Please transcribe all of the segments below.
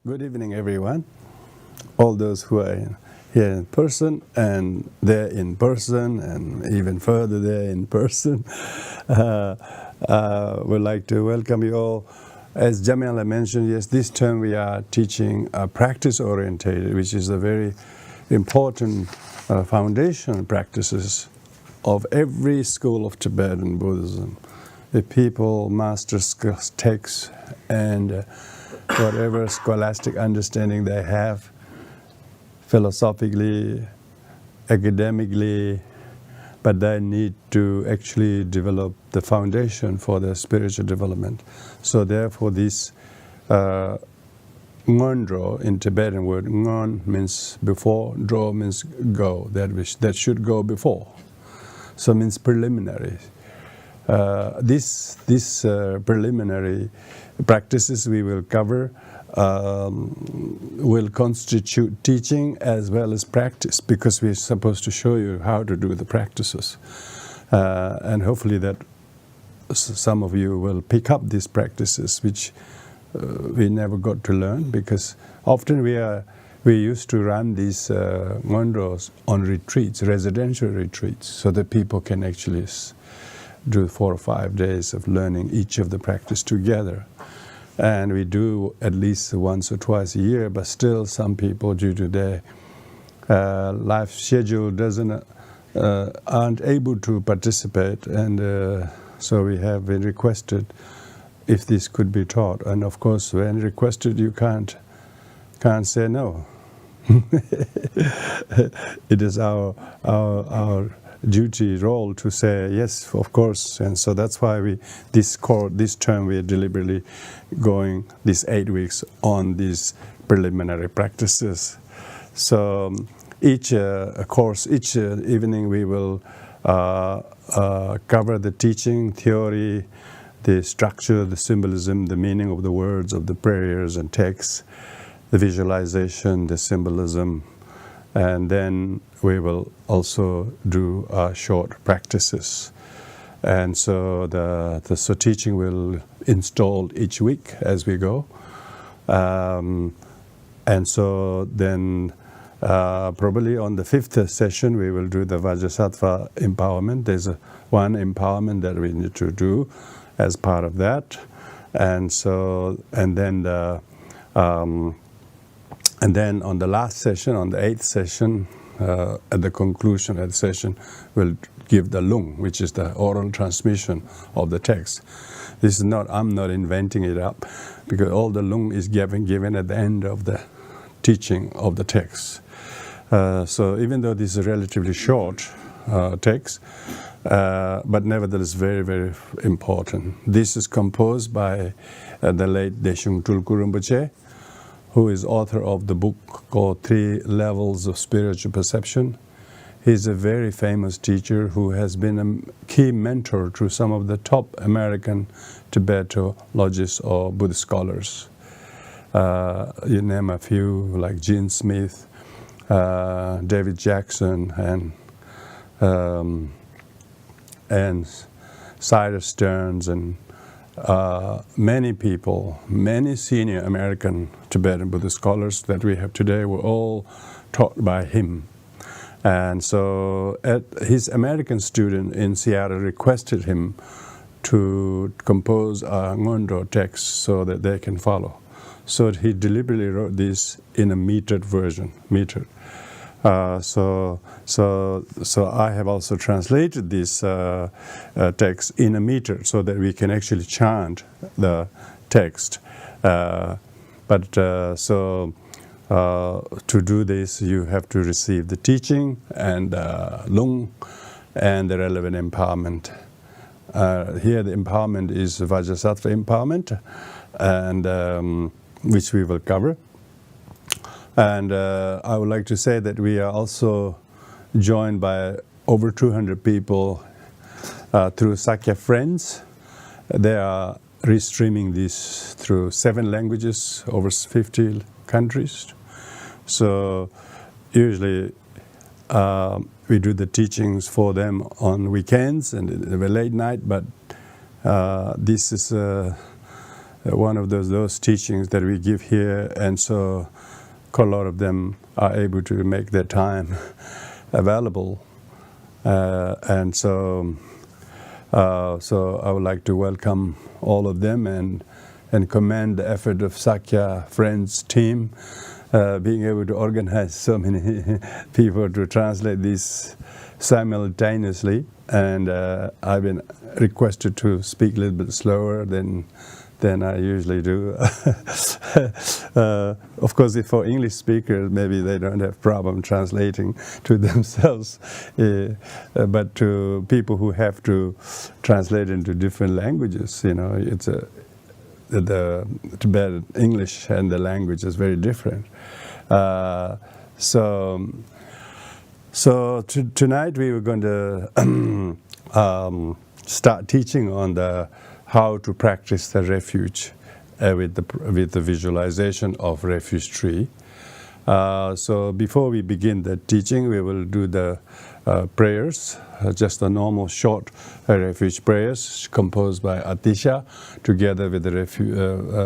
Good evening, everyone. All those who are here in person and there in person and even further there in person. Would like to welcome you all. As Jamila mentioned, yes, this term we are teaching practice-orientated, which is a very important foundation practices of every school of Tibetan Buddhism. The people master texts and whatever scholastic understanding they have, philosophically, academically, but they need to actually develop the foundation for their spiritual development. So therefore this Ngondro in Tibetan word, Ngon means before, Dro means go, that should go before. So means preliminary. This preliminary practices we will cover will constitute teaching as well as practice, because we're supposed to show you how to do the practices. And hopefully that some of you will pick up these practices which we never got to learn, because often we used to run these Ngondros on retreats, residential retreats, so that people can actually do 4 or 5 days of learning each of the practice together. And we do at least once or twice a year, but still some people, due to their life schedule, aren't able to participate, and so we have been requested if this could be taught. And of course, when requested, you can't say no. It is our duty role to say yes, of course. And so that's why this term we are deliberately going these 8 weeks on these preliminary practices. So each evening we will cover the teaching, theory, the structure, the symbolism, the meaning of the words of the prayers and texts, the visualization, the symbolism, and then we will also do short practices. And so the teaching will installed each week as we go. And so then probably on the 5th session we will do the Vajrasattva empowerment. There's one empowerment that we need to do as part of that. And then on the last session, on the 8th session, at the conclusion of the session, we'll give the lung, which is the oral transmission of the text. This is not, I'm not inventing it up, because all the lung is given at the end of the teaching of the text. So even though this is a relatively short text, but nevertheless very, very important. This is composed by the late Deshung Tulku Rinpoche, who is author of the book called 3 Levels of Spiritual Perception. He's a very famous teacher who has been a key mentor to some of the top American Tibetologists or Buddhist scholars. You name a few, like Gene Smith, David Jackson, and Cyrus Stearns, and many people, many senior American Tibetan Buddhist scholars that we have today were all taught by him. And so his American student in Seattle requested him to compose a Ngondro text so that they can follow. So he deliberately wrote this in a metered version, So I have also translated this text in a meter so that we can actually chant the text. To do this, you have to receive the teaching and lung and the relevant empowerment. Here the empowerment is Vajrasattva empowerment, and which we will cover. And I would like to say that we are also joined by over 200 people through Sakya Friends. They are restreaming this through 7 languages, over 50 countries. So usually we do the teachings for them on weekends and late night, but this is one of those teachings that we give here, and so a lot of them are able to make their time available, and so I would like to welcome all of them and commend the effort of Sakya Friends team, being able to organize so many people to translate this simultaneously. And I've been requested to speak a little bit slower than I usually do. Of course, if for English speakers, maybe they don't have problem translating to themselves, but to people who have to translate into different languages, it's the Tibetan English and the language is very different. So tonight we were going to start teaching on how to practice the refuge with the visualization of refuge tree. So before we begin the teaching, we will do the prayers, just a normal short refuge prayers composed by Atisha together with the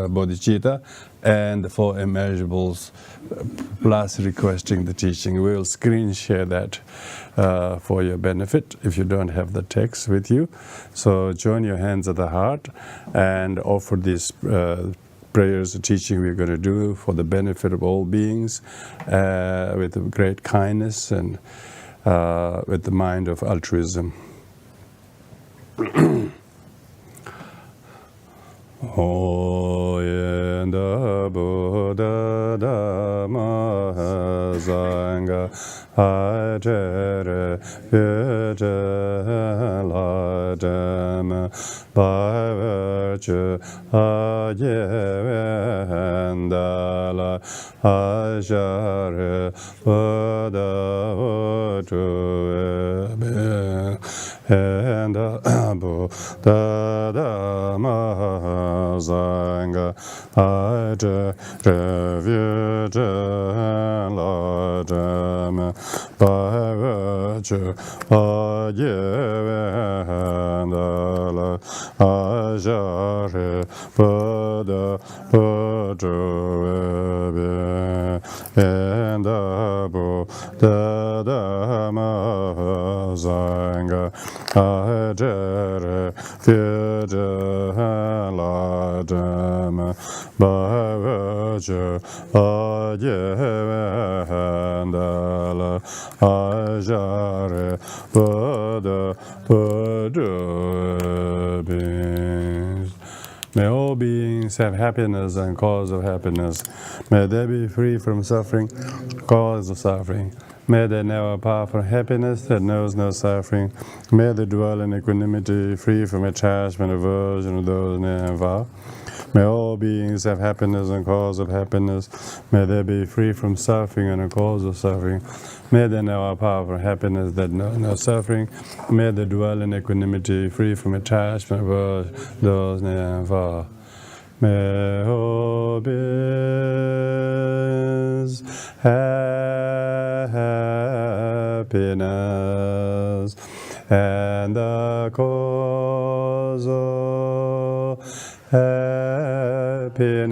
bodhicitta and the four immeasurables, plus requesting the teaching. We will screen share that for your benefit if you don't have the text with you. So join your hands at the heart and offer these prayers, the teaching we're going to do for the benefit of all beings with great kindness and with the mind of altruism. Oyenda Buddha Dhamma Sangha Hajere Vijala Dhamma by virtue Ayevendala Ajare Buddha Vutu and Buddha Dhamma Sangha Ajare Vijala Dhamma by virtue Ayevendala Ajare Buddha Vutu and Buddha Dhamma Sangha Ajare Vijala Dhamma by virtue Ayevendala Ajare Buddha Vutu. May all beings have happiness and cause of happiness. May they be free from suffering, cause of suffering. May they know a path from happiness that knows no suffering. May they dwell in equanimity, free from attachment, aversion of those near and far. May all beings have happiness and cause of happiness. May they be free from suffering and a cause of suffering. May they know a path from happiness that knows no suffering. May they dwell in equanimity, free from attachment, aversion of those near and far. May all beings have happiness and the cause of happiness.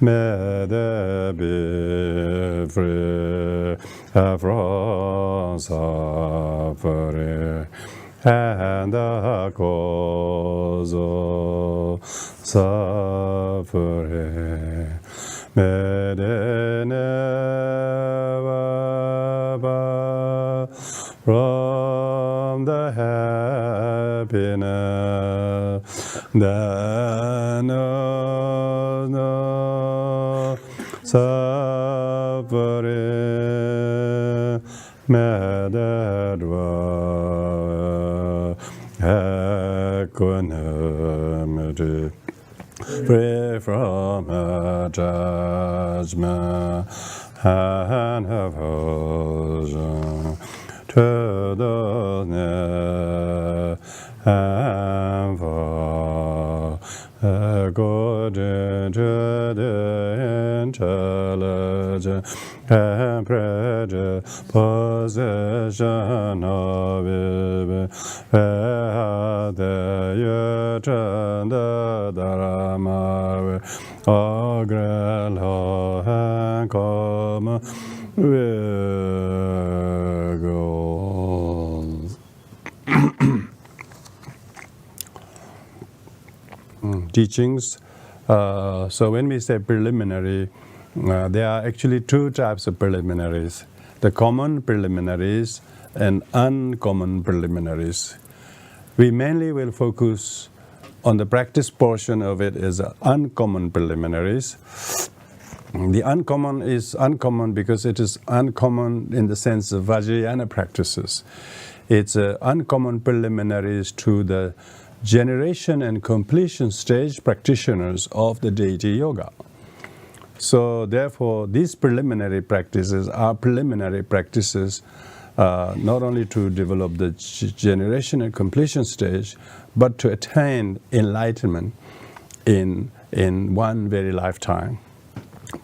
May they be free from suffering and the cause of suffering. May they never part from the happiness that knows no suffering. May they dwell equanimity, free from attachment and aversion to the near and far, according to the intelligence and predisposition of it, where the chanda dharma agre lo kama teachings. So when we say preliminary, there are actually two types of preliminaries: the common preliminaries and uncommon preliminaries. We mainly will focus on the practice portion of it as uncommon preliminaries. The uncommon is uncommon because it is uncommon in the sense of Vajrayana practices. It's uncommon preliminaries to the generation and completion stage practitioners of the deity yoga. So therefore, these preliminary practices are preliminary practices not only to develop the generation and completion stage, but to attain enlightenment in one very lifetime.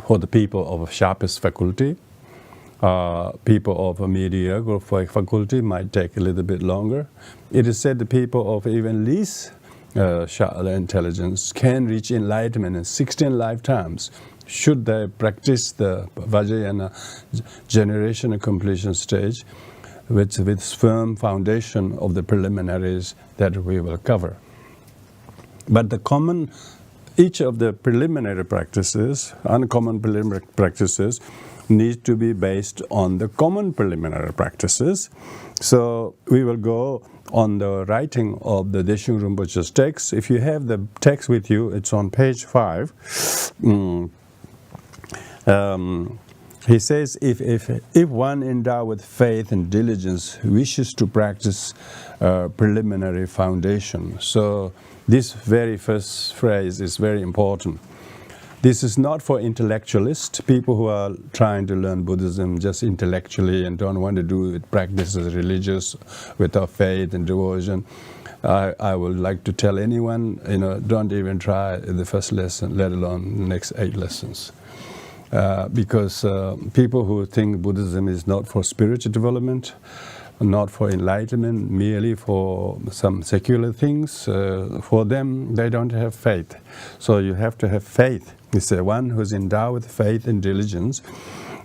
For the people of sharpest faculty, people of a mediocre faculty might take a little bit longer. It is said the people of even least intelligence can reach enlightenment in 16 lifetimes, should they practice the Vajrayana generation and completion stage with firm foundation of the preliminaries that we will cover. But each of the preliminary practices, uncommon preliminary practices, need to be based on the common preliminary practices. So we will go on the writing of the Deshung Rinpoche's text. If you have the text with you, it's on page 5. He says, if one endowed with faith and diligence wishes to practice preliminary foundation. So this very first phrase is very important. This is not for intellectualists, people who are trying to learn Buddhism just intellectually and don't want to do it, practices religious without faith and devotion. I would like to tell anyone, don't even try the first lesson, let alone the next 8 lessons. Because people who think Buddhism is not for spiritual development, not for enlightenment, merely for some secular things, for them, they don't have faith. So you have to have faith. It's the one who's endowed with faith and diligence,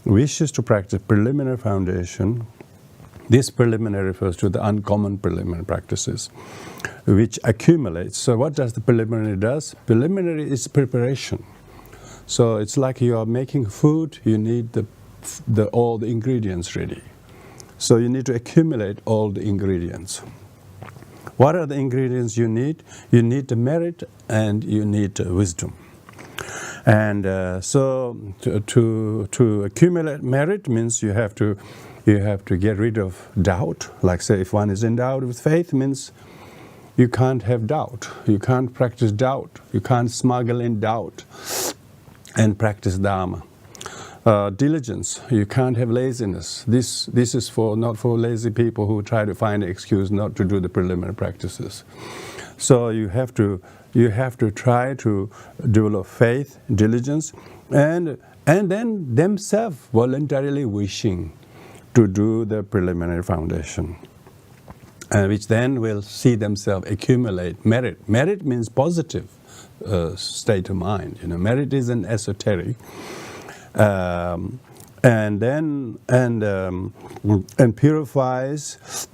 wishes to practice preliminary foundation. This preliminary refers to the uncommon preliminary practices, which accumulates. So what does the preliminary does? Preliminary is preparation. So it's like you are making food, you need all the ingredients ready. So you need to accumulate all the ingredients. What are the ingredients you need? You need the merit and you need wisdom. And so to accumulate merit means you have to get rid of doubt. Like say if one is endowed with faith means you can't have doubt. You can't practice doubt. You can't smuggle in doubt and practice Dharma. Diligence, you can't have laziness. This is not for lazy people who try to find an excuse not to do the preliminary practices. So you have to try to develop faith, diligence, and then themselves voluntarily wishing to do the preliminary foundation, which then will see themselves accumulate merit. Merit means positive state of mind. Merit is an esoteric. And purifies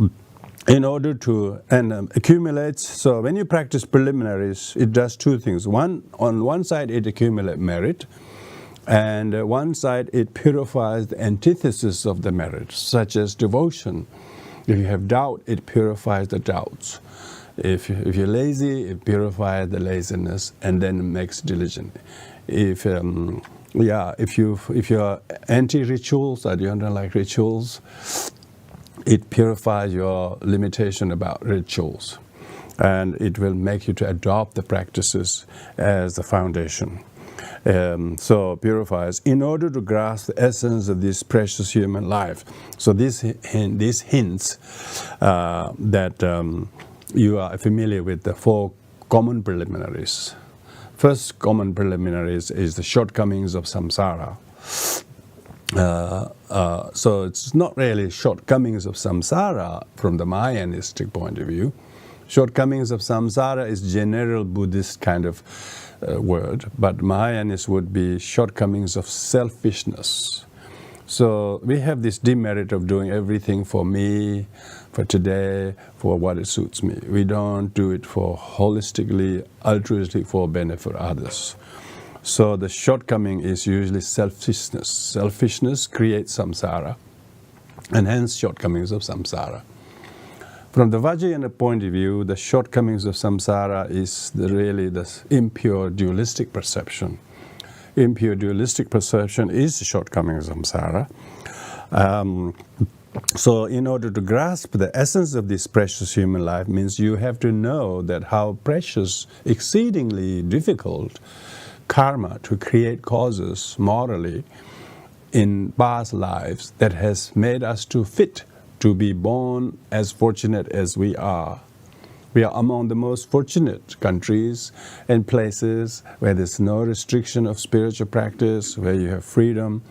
in order to accumulates. So when you practice preliminaries, it does two things. On one side, it accumulates merit, and one side it purifies the antithesis of the merit, such as devotion. If you have doubt, it purifies the doubts. If you're lazy, it purifies the laziness and then makes diligent. If you're anti-rituals or you don't like rituals, it purifies your limitation about rituals, and it will make you to adopt the practices as the foundation. So purifies in order to grasp the essence of this precious human life. So this hints that you are familiar with the 4 common preliminaries. First common preliminaries is the shortcomings of samsara. So it's not really shortcomings of samsara from the Mahayanistic point of view, Shortcomings of samsara is general Buddhist kind of word, but Mahayanists would be shortcomings of selfishness. So we have this demerit of doing everything for me, for today, for what it suits me. We don't do it for holistically, altruistically for benefit of others. So the shortcoming is usually selfishness. Selfishness creates samsara, and hence shortcomings of samsara. From the Vajrayana point of view, the shortcomings of samsara is really the impure dualistic perception. Impure dualistic perception is the shortcoming of samsara. So in order to grasp the essence of this precious human life means you have to know that how precious, exceedingly difficult karma to create causes morally in past lives that has made us too fit to be born as fortunate as we are. We are among the most fortunate countries and places where there's no restriction of spiritual practice, where you have freedom.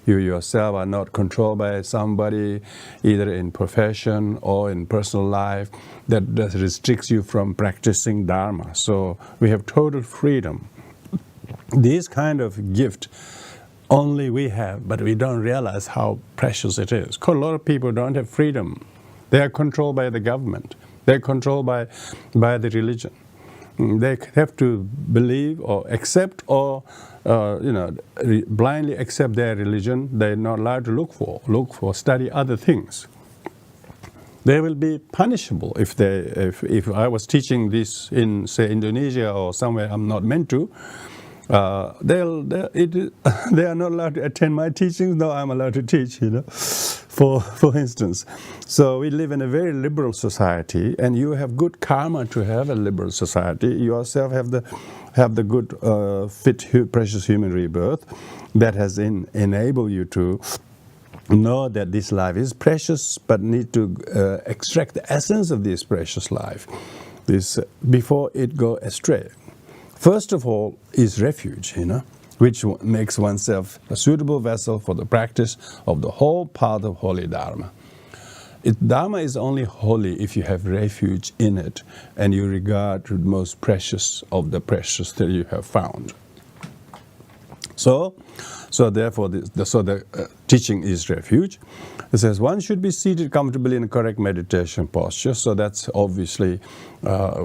You yourself are not controlled by somebody, either in profession or in personal life, that restricts you from practicing Dharma. So we have total freedom. This kind of gift only we have, but we don't realize how precious it is. A lot of people don't have freedom. They are controlled by the government. They're controlled by the religion. They have to believe or accept or blindly accept their religion. They're not allowed to look for, study other things. They will be punishable if I was teaching this in, say, Indonesia or somewhere I'm not meant to. They are not allowed to attend my teachings. No, I'm allowed to teach, for instance. So we live in a very liberal society, and you have good karma to have a liberal society. You yourself have the good, fit, precious human rebirth that has enabled you to know that this life is precious, but need to extract the essence of this precious life before it go astray. First of all is refuge, which makes oneself a suitable vessel for the practice of the whole path of holy Dharma. Dharma is only holy if you have refuge in it and you regard the most precious of the precious that you have found. So therefore, the teaching is refuge. It says one should be seated comfortably in a correct meditation posture. So that's obviously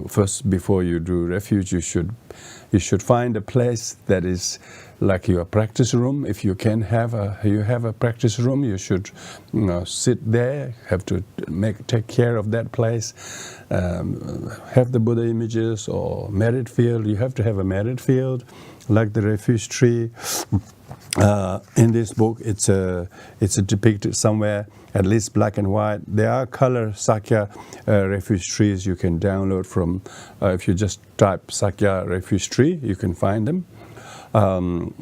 first, before you do refuge, you should find a place that is like your practice room. If you can have a practice room, you should sit there. Have to take care of that place. Have the Buddha images or merit field. You have to have a merit field, like the refuge tree. In this book, it's depicted somewhere, at least black and white. There are color Sakya refuge trees you can download from. If you just type Sakya refuge tree, you can find them.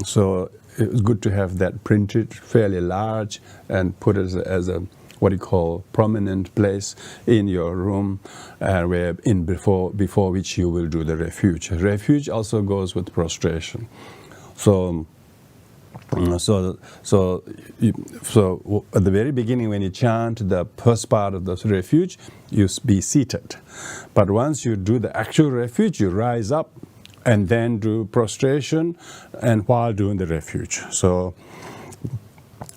So it's good to have that printed, fairly large, and put as a what you call prominent place in your room, before which you will do the refuge. Refuge also goes with prostration. So at the very beginning, when you chant the first part of the refuge, you be seated. But once you do the actual refuge, you rise up and then do prostration, and while doing the refuge. So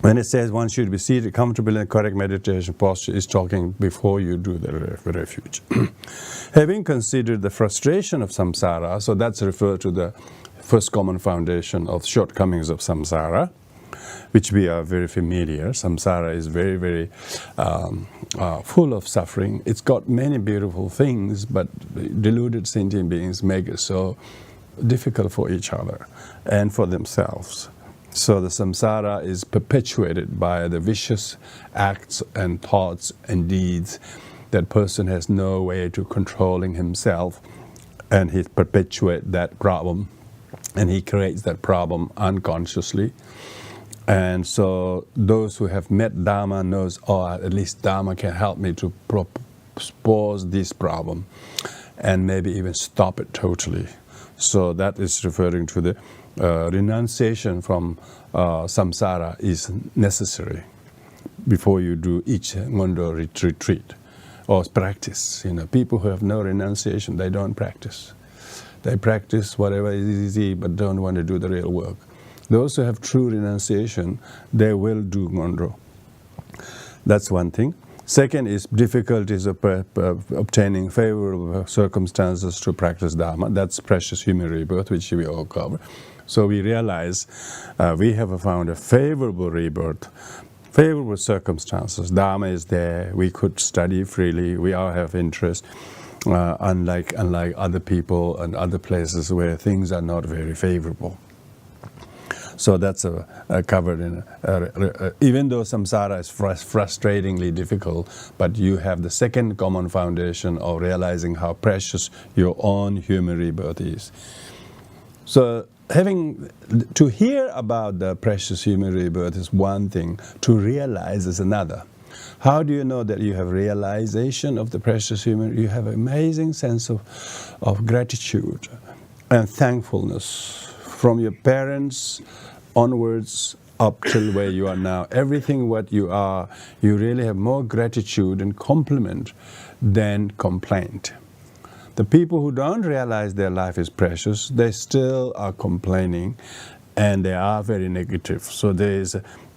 when it says one should be seated comfortably in correct meditation posture, is talking before you do the refuge. Having considered the frustration of samsara, so that's referred to the first common foundation of shortcomings of samsara, which we are very familiar. Samsara is very, very full of suffering. It's got many beautiful things, but deluded sentient beings make it so difficult for each other and for themselves. So the samsara is perpetuated by the vicious acts and thoughts and deeds. That person has no way to controlling himself, and he perpetuates that problem. And he creates that problem unconsciously. And so those who have met Dharma knows, at least Dharma can help me to pause this problem and maybe even stop it totally. So that is referring to the renunciation from samsara is necessary before you do each Ngondro retreat or practice. People who have no renunciation, they don't practice. They practice whatever is easy, but don't want to do the real work. Those who have true renunciation, they will do Ngondro. That's one thing. Second is difficulties of obtaining favorable circumstances to practice Dharma. That's precious human rebirth, which we all cover. So we realize we have found a favorable rebirth, favorable circumstances. Dharma is there. We could study freely. We all have interest. Unlike other people and other places where things are not very favorable. So that's covered in, even though samsara is frustratingly difficult, but you have the second common foundation of realizing how precious your own human rebirth is. So to hear about the precious human rebirth is one thing, to realize is another. How do you know that you have realization of the precious human? You have an amazing sense of gratitude and thankfulness from your parents onwards up till where you are now. Everything what you are, you really have more gratitude and compliment than complaint. The people who don't realize their life is precious, they still are complaining and they are very negative. So there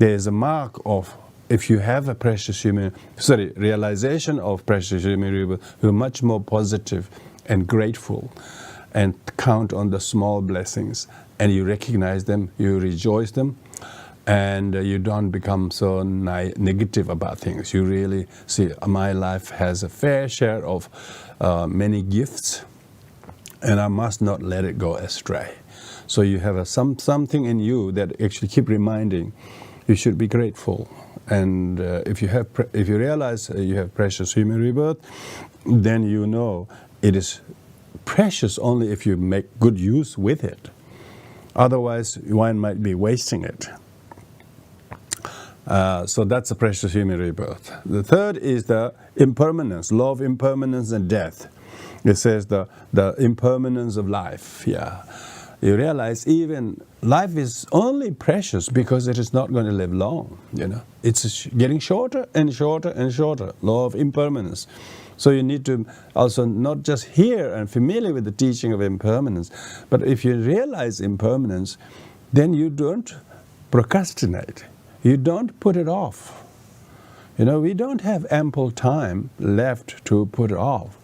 is a mark of, if you have a realization of precious human rebirth, you're much more positive and grateful and count on the small blessings and you recognize them, you rejoice them, and you don't become so negative about things. You really see, my life has a fair share of many gifts and I must not let it go astray. So you have something in you that actually keep reminding you should be grateful. And if you realize you have precious human rebirth, then you know it is precious only if you make good use with it. Otherwise, one might be wasting it. So that's a precious human rebirth. The third is the impermanence, law of impermanence and death. It says the impermanence of life. Yeah, you realize even life is only precious because it is not going to live long. It's getting shorter and shorter and shorter. Law of impermanence. So you need to also not just hear and familiar with the teaching of impermanence, but if you realize impermanence, then you don't procrastinate. You don't put it off. We don't have ample time left to put it off.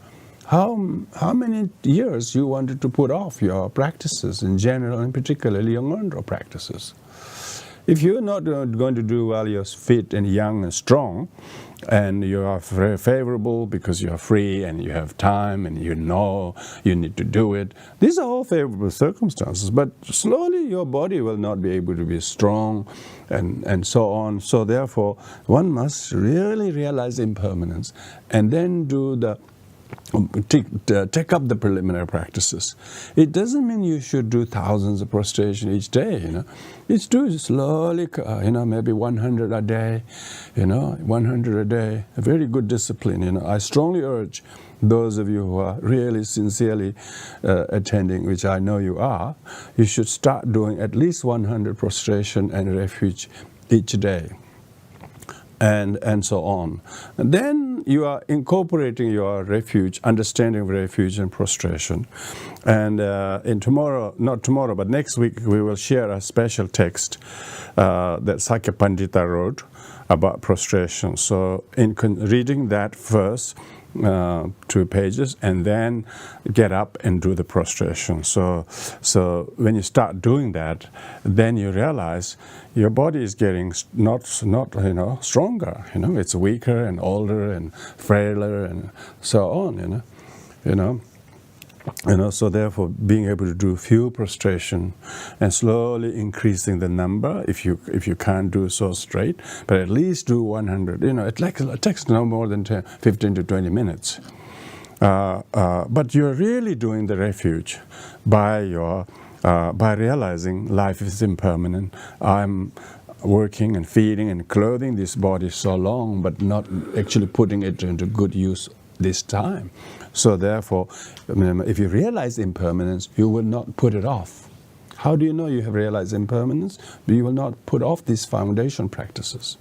How many years you wanted to put off your practices in general and particularly your Ngondro practices? If you're not going to do while you're fit and young and strong, and you are very favorable because you are free and you have time and you know you need to do it, these are all favorable circumstances, but slowly your body will not be able to be strong and so on. So therefore, one must really realize impermanence and then do take up the preliminary practices. It doesn't mean you should do thousands of prostration each day, It's do slowly, maybe 100 a day, 100 a day, a very good discipline, I strongly urge those of you who are really sincerely attending, which I know you are, you should start doing at least 100 prostration and refuge each day. And so on. And then you are incorporating your refuge, understanding of refuge and prostration. And not tomorrow, but next week, we will share a special text that Sakya Pandita wrote about prostration. So in reading that first, 2 pages, and then get up and do the prostration. So when you start doing that, then you realize your body is getting not stronger. It's weaker and older and frailer and so on. So therefore, being able to do few prostration and slowly increasing the number, if you can't do so straight, but at least do 100. It takes no more than 15 to 20 minutes. But you're really doing the refuge by realizing life is impermanent. I'm working and feeding and clothing this body so long, but not actually putting it into good use this time. So therefore, if you realize impermanence, you will not put it off. How do you know you have realized impermanence? You will not put off these foundation practices.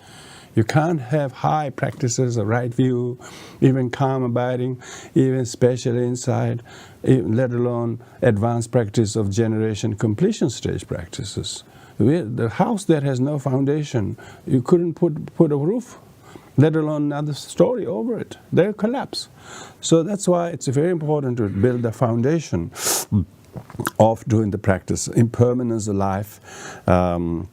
You can't have high practices of right view, even calm abiding, even special insight, let alone advanced practice of generation completion stage practices. The house that has no foundation, you couldn't put a roof, let alone another story over it. They'll collapse. So that's why it's very important to build the foundation of doing the practice. Impermanence of life.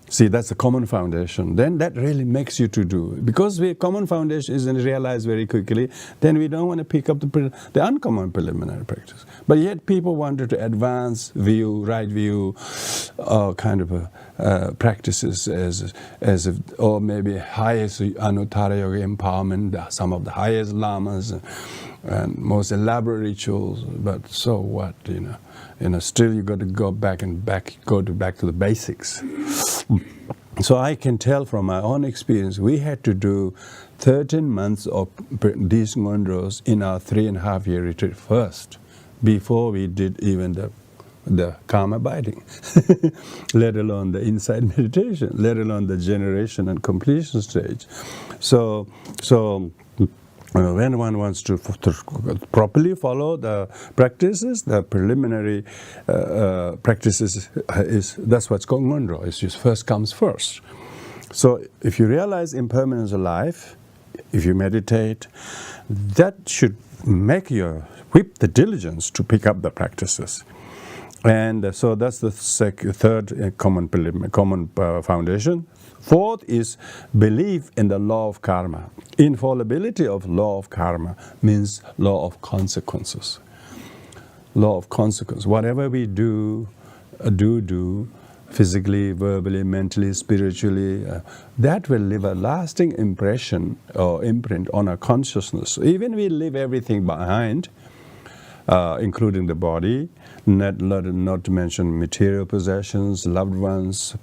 See, that's a common foundation. Then that really makes you to do. Because the common foundation isn't realized very quickly, then we don't want to pick up the uncommon preliminary practice. But yet people wanted to advance view, right view, kind of practices as if, or maybe highest Anuttara Yoga empowerment, some of the highest lamas and most elaborate rituals. But so what, still you got to go back to the basics. So I can tell from my own experience, we had to do 13 months of these Ngondros in our 3.5-year retreat first, before we did even the calm abiding, let alone the insight meditation, let alone the generation and completion stage. So when one wants to properly follow the practices, the preliminary practices, that's what's called Ngondro. It's just first comes first. So if you realize impermanence of life, if you meditate, that should make you whip the diligence to pick up the practices. And so that's the third common foundation. Fourth is belief in the law of karma. Infallibility of law of karma means law of consequences. Law of consequence. Whatever we do physically, verbally, mentally, spiritually, that will leave a lasting impression or imprint on our consciousness. Even we leave everything behind, including the body, not to mention material possessions, loved ones,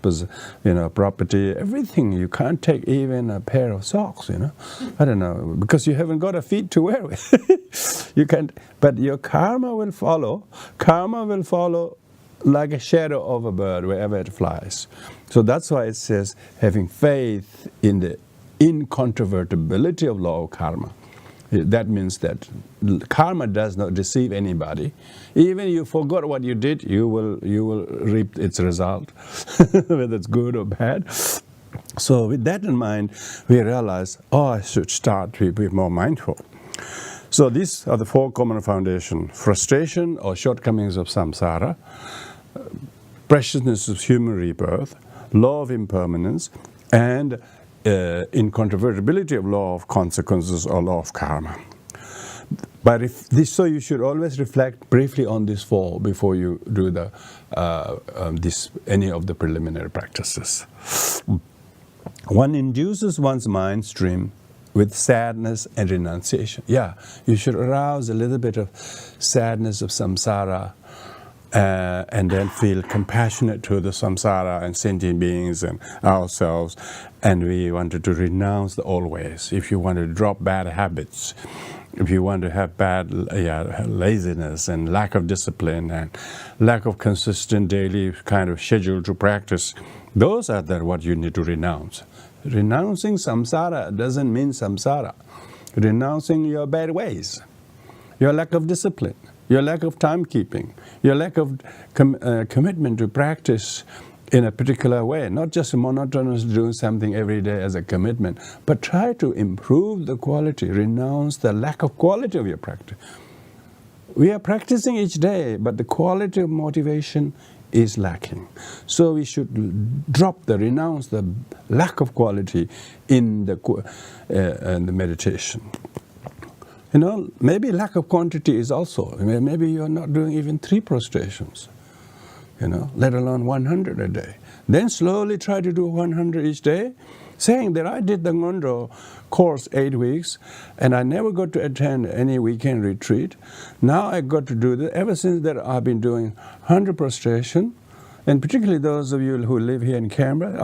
property, everything. You can't take even a pair of socks, I don't know, because you haven't got a feet to wear with. You can't, but your karma will follow. Karma will follow like a shadow of a bird wherever it flies. So that's why it says having faith in the incontrovertibility of law of karma. That means that karma does not deceive anybody. Even you forgot what you did, you will reap its result, whether it's good or bad. So with that in mind, we realize, I should start to be more mindful. So these are the four common foundations: frustration or shortcomings of samsara, preciousness of human rebirth, law of impermanence, and incontrovertibility of law of consequences or law of karma. But so you should always reflect briefly on these four before you do any of the preliminary practices. One induces one's mind stream with sadness and renunciation. Yeah, you should arouse a little bit of sadness of samsara, and then feel compassionate to the samsara and sentient beings and ourselves. And we wanted to renounce the old ways. If you want to drop bad habits, if you want to have bad laziness and lack of discipline and lack of consistent daily kind of schedule to practice, those are what you need to renounce. Renouncing samsara doesn't mean samsara. Renouncing your bad ways, your lack of discipline, your lack of timekeeping, your lack of commitment to practice in a particular way, not just monotonous doing something every day as a commitment, but try to improve the quality, renounce the lack of quality of your practice. We are practicing each day, but the quality of motivation is lacking. So we should renounce the lack of quality in the meditation. Maybe lack of quantity is also, maybe you're not doing even 3 prostrations, let alone 100 a day. Then slowly try to do 100 each day, saying that I did the Ngondro course 8 weeks, and I never got to attend any weekend retreat. Now I got to do that. Ever since that, I've been doing 100 prostration, and particularly those of you who live here in Canberra,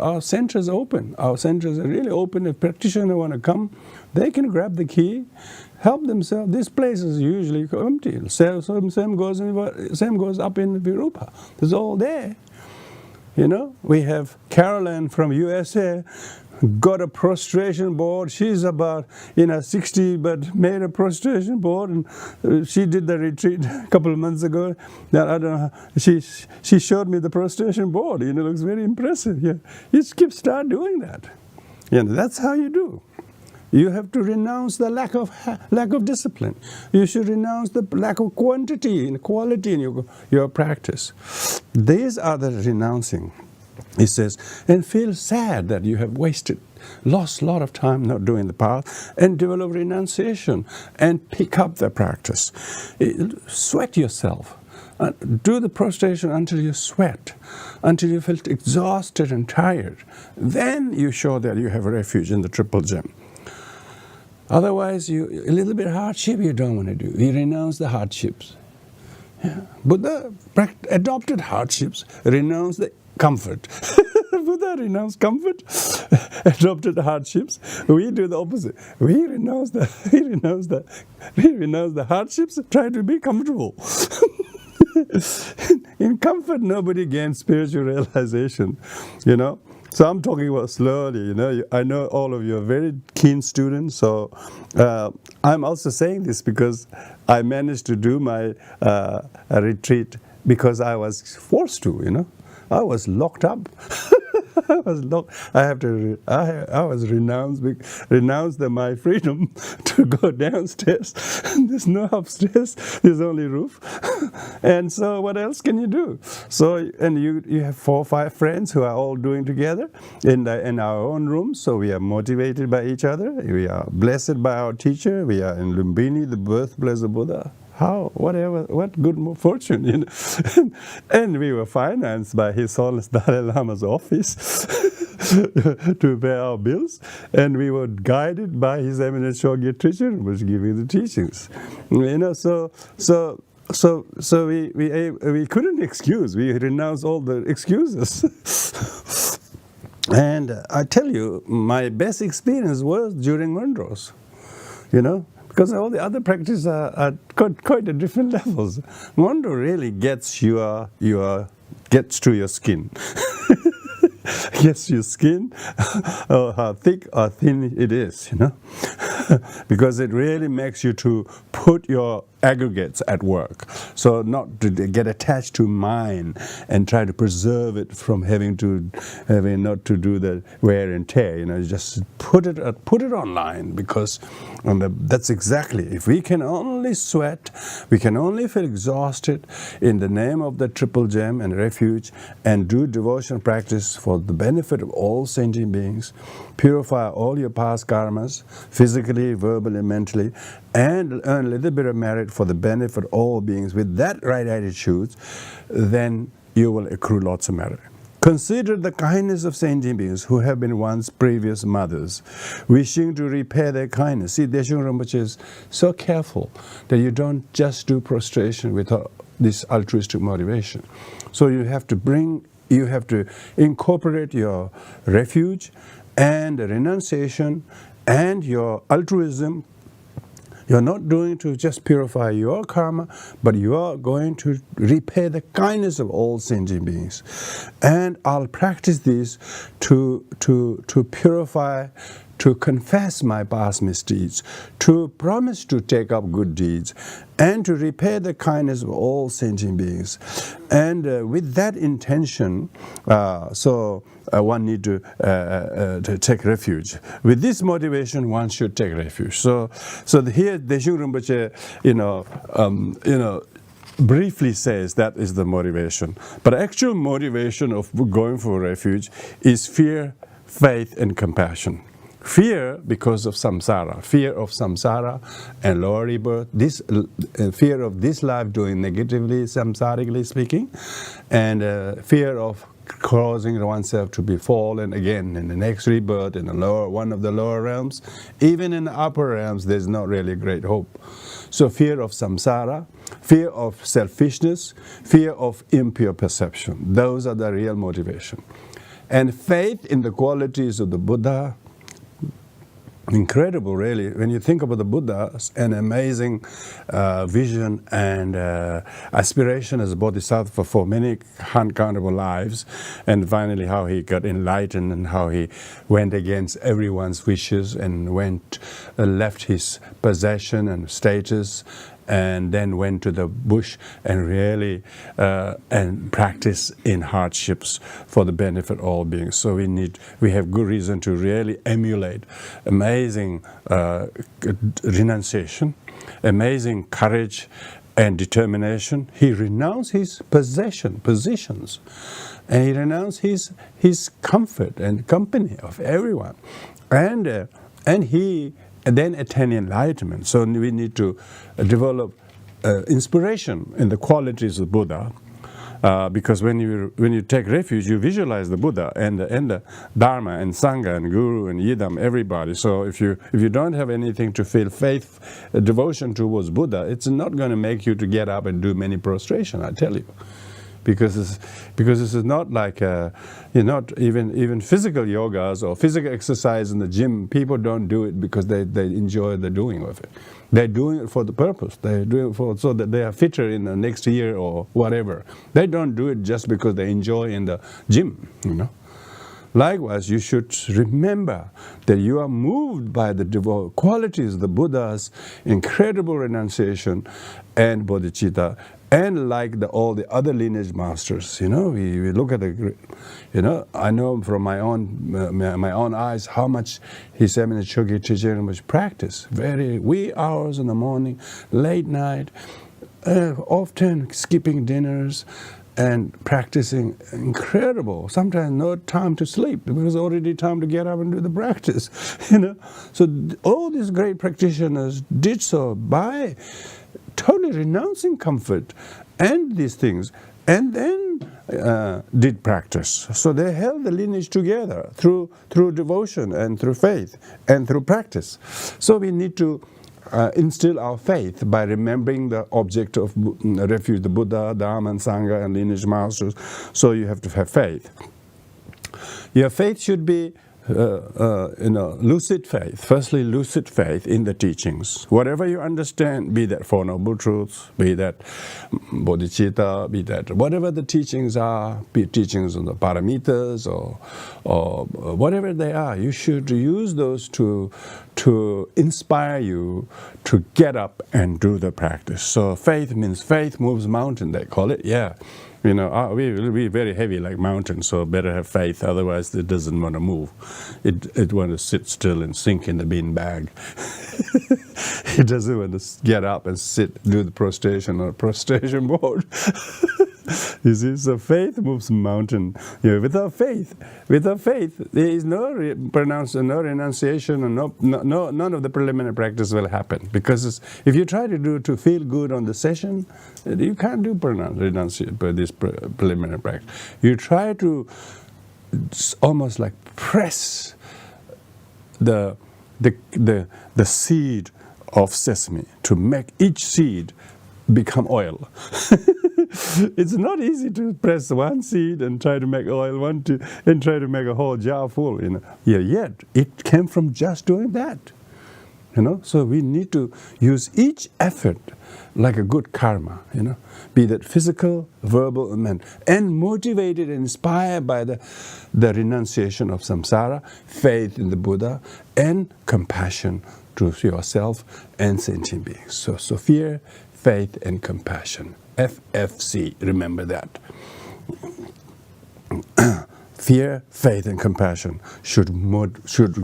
our center is open. Our centers are really open. If practitioners want to come, they can grab the key, help themselves. This place is usually empty. Same goes up in Virupa. It's all there. We have Caroline from USA got a prostration board. She's about 60, but made a prostration board, and she did the retreat a couple of months ago. Now I don't know. She showed me the prostration board. It looks very impressive. Yeah, you just start doing that. That's how you do. You have to renounce the lack of discipline. You should renounce the lack of quantity and quality in your practice. These are the renouncing. He says, and feel sad that you have lost a lot of time not doing the path, and develop renunciation and pick up the practice. Sweat yourself. Do the prostration until you sweat, until you feel exhausted and tired. Then you show that you have refuge in the triple gem. Otherwise, a little bit of hardship you don't want to do. You renounce the hardships. Yeah. Buddha adopted hardships, renounced the comfort. Buddha renounced comfort, adopted hardships. We do the opposite. We renounce the hardships, try to be comfortable. In comfort, nobody gains spiritual realization, So I'm talking about slowly, I know all of you are very keen students, so I'm also saying this because I managed to do my retreat because I was forced to, I was locked up. I was locked. I was renounced my freedom to go downstairs. There's no upstairs. There's only roof. And so what else can you do? So you have 4 or 5 friends who are all doing together in our own rooms. So we are motivated by each other. We are blessed by our teacher. We are in Lumbini, the birthplace of Buddha. What good fortune, And we were financed by His Holiness Dalai Lama's office to pay our bills, and we were guided by His Eminent Shogye teacher, who was giving the teachings. So we couldn't excuse. We renounced all the excuses. And I tell you, my best experience was during Ngondros, because all the other practices are quite at different levels. Ngondro really gets to your skin. Gets your skin, or how thick or thin it is, because it really makes you to put your aggregates at work. So not to get attached to mind and try to preserve it from having not to do the wear and tear. Just put it online, because that's exactly. If we can only sweat, we can only feel exhausted in the name of the triple gem and refuge, and do devotion practice for the benefit of all sentient beings, purify all your past karmas, physically, verbally, mentally, and earn a little bit of merit for the benefit of all beings. With that right attitude, then you will accrue lots of merit. Consider the kindness of sentient beings who have been once previous mothers, wishing to repay their kindness. See, Deshung Rinpoche is so careful that you don't just do prostration with this altruistic motivation. So you have to incorporate your refuge and renunciation and your altruism. You're not doing to just purify your karma, but you are going to repay the kindness of all sentient beings. And I'll practice this to purify, to confess my past misdeeds, to promise to take up good deeds, and to repay the kindness of all sentient beings. And with that intention, one need to take refuge. With this motivation, one should take refuge. So here Deshung Rinpoche, briefly says that is the motivation. But actual motivation of going for refuge is fear, faith, and compassion. Fear because of samsara, and lower rebirth, this fear of this life doing negatively, samsarically speaking, and fear of causing oneself to be fallen again in the next rebirth in one of the lower realms. Even in the upper realms, there's not really great hope. So fear of samsara, fear of selfishness, fear of impure perception. Those are the real motivation. And faith in the qualities of the Buddha, incredible, really. When you think about the Buddha, an amazing vision and aspiration as a bodhisattva for many uncountable lives, and finally how he got enlightened and how he went against everyone's wishes and left his possession and status, and then went to the bush and really and practice in hardships for the benefit of all beings. So we have good reason to really emulate amazing renunciation, amazing courage and determination. He renounced his positions, and he renounced his comfort and company of everyone, and he then attain enlightenment. So we need to develop inspiration in the qualities of Buddha, because when you take refuge, you visualize the Buddha and the Dharma and Sangha and Guru and Yidam, everybody. So if you don't have anything to feel faith, devotion towards Buddha, it's not going to make you to get up and do many prostration, I tell you. Because this is not like not even physical yogas or physical exercise in the gym. People don't do it because they enjoy the doing of it. They're doing it for the purpose. They're doing it so that they are fitter in the next year or whatever. They don't do it just because they enjoy in the gym, Likewise, you should remember that you are moved by the qualities of the Buddha's incredible renunciation and bodhicitta, and like all the other lineage masters. We look at I know from my own eyes how much His Eminence Chogyam Trungpa was practiced. Very wee hours in the morning, late night, often skipping dinners, and practicing incredible. Sometimes no time to sleep because already time to get up and do the practice. So all these great practitioners did so by totally renouncing comfort and these things, and then did practice. So they held the lineage together through devotion and through faith and through practice. So we need to instill our faith by remembering the object of refuge, the Buddha, Dharma, and Sangha, and lineage masters. So you have to have faith. Your faith should be lucid faith. Firstly, lucid faith in the teachings. Whatever you understand, be that Four Noble Truths, be that bodhicitta, be that whatever the teachings are, be it teachings on the paramitas or whatever they are, you should use those to inspire you to get up and do the practice. So faith means faith moves mountain, they call it. Yeah. We will be very heavy like mountains, so better have faith, otherwise it doesn't want to move. It want to sit still and sink in the bean bag. It doesn't want to get up and do the prostration or prostration board. You see, so faith moves mountain. Without faith, there is no renunciation, and none of the preliminary practice will happen. Because if you try to feel good on the session, you can't do this preliminary practice. You try to almost like press the seed of sesame to make each seed become oil. It's not easy to press one seed and try to make oil, and try to make a whole jar full. Yet it came from just doing that. So we need to use each effort like a good karma. Be that physical, verbal, and mental, and motivated and inspired by the renunciation of samsara, faith in the Buddha, and compassion to yourself and sentient beings. So fear, faith, and compassion. FFC, remember that. Fear, faith, and compassion should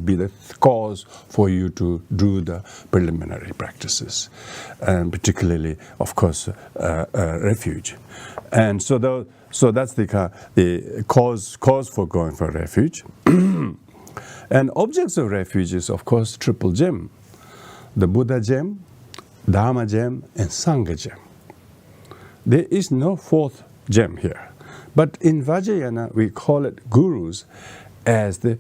be the cause for you to do the preliminary practices, and particularly, of course, refuge. And so that's the cause for going for refuge. And objects of refuge is, of course, triple gem: the Buddha gem, Dharma gem, and Sangha gem. There is no fourth gem here. But in Vajrayana, we call it gurus as the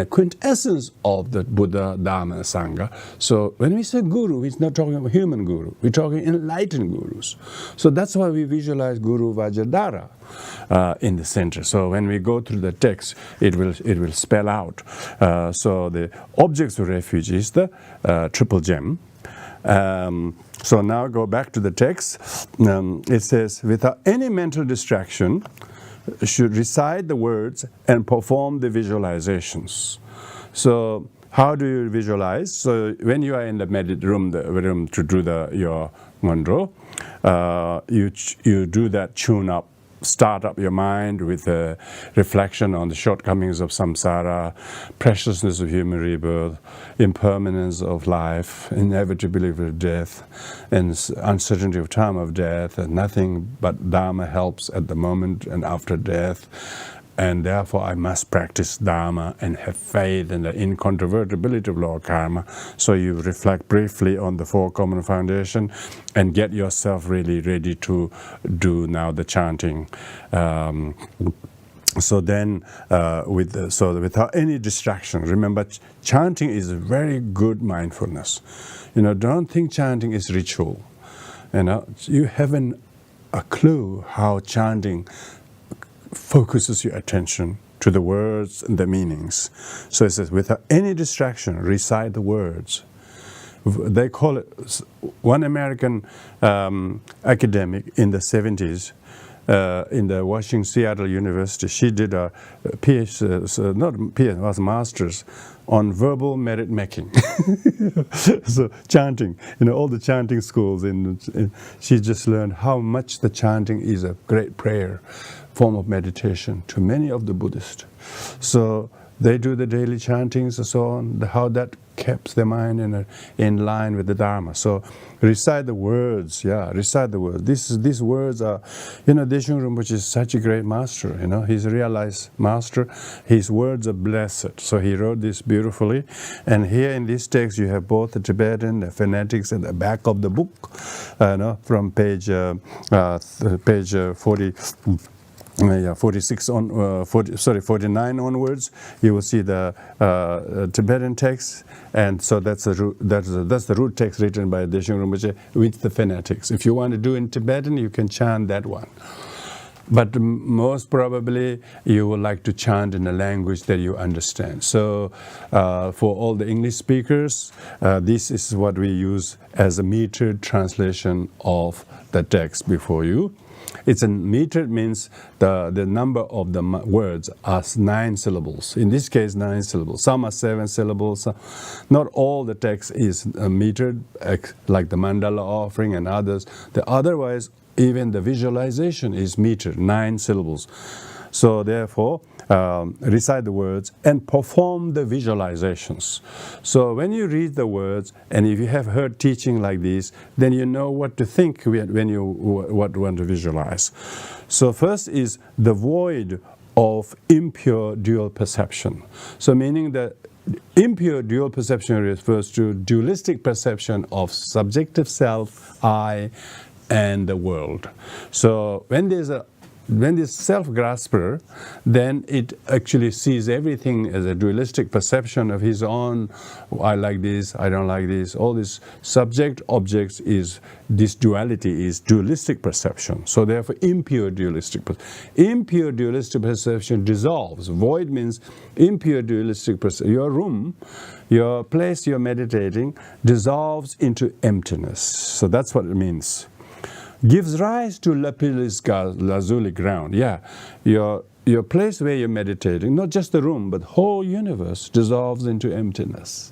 quintessence of the Buddha, Dharma, and Sangha. So when we say guru, we're not talking about human guru. We're talking enlightened gurus. So that's why we visualize Guru Vajradhara. in the center. So when we go through the text, it will spell out. So the objects of refuge is the triple gem. So now go back to the text. It says, without any mental distraction, should recite the words and perform the visualizations. So how do you visualize? So when you are in the room to do your Ngondro, you do that tune up, start up your mind with a reflection on the shortcomings of samsara, preciousness of human rebirth, impermanence of life, inevitability of death, and uncertainty of time of death, and nothing but Dharma helps at the moment and after death. And therefore I must practice Dharma and have faith in the incontrovertibility of law of karma. So you reflect briefly on the four common foundation and get yourself really ready to do now the chanting. So then, without any distraction, remember, chanting is very good mindfulness. Don't think chanting is ritual. You haven't a clue how chanting focuses your attention to the words and the meanings. So it says, without any distraction, recite the words. They call it, one American academic in the 70s, in the Washington Seattle University, she did a PhD, not PhD, it was a master's on verbal merit making. So chanting, all the chanting schools, she just learned how much the chanting is a great prayer, form of meditation to many of the Buddhists. So they do the daily chantings and so on, how that keeps their mind in line with the Dharma. So recite the words, recite the words. These words are, Deshung Rinpoche is such a great master, he's a realized master. His words are blessed. So he wrote this beautifully. And here in this text you have both the Tibetan, the phonetics, and the back of the book, from page 40. 49 onwards, you will see the Tibetan text, and so that's the root text written by Deshung Rinpoche with the phonetics. If you want to do in Tibetan, you can chant that one. But most probably you would like to chant in a language that you understand. So for all the English speakers, this is what we use as a metered translation of the text before you. It's a metered means the number of the words are 9 syllables. In this case, 9 syllables. Some are 7 syllables. Not all the text is metered, like the mandala offering and others. Otherwise, even the visualization is metered, 9 syllables. So therefore, recite the words and perform the visualizations. So when you read the words, and if you have heard teaching like this, then you know what to think when you want to visualize. So first is the void of impure dual perception. So meaning that impure dual perception refers to dualistic perception of subjective self, I, and the world. So when this self-grasper, then it actually sees everything as a dualistic perception of his own. I like this, I don't like this. All this subject objects this duality is dualistic perception. So therefore impure dualistic perception dissolves. Void means impure dualistic perception. Your room, your place you're meditating dissolves into emptiness. So that's what it means. Gives rise to lapis lazuli ground. Your place where you're meditating, not just the room, but whole universe dissolves into emptiness.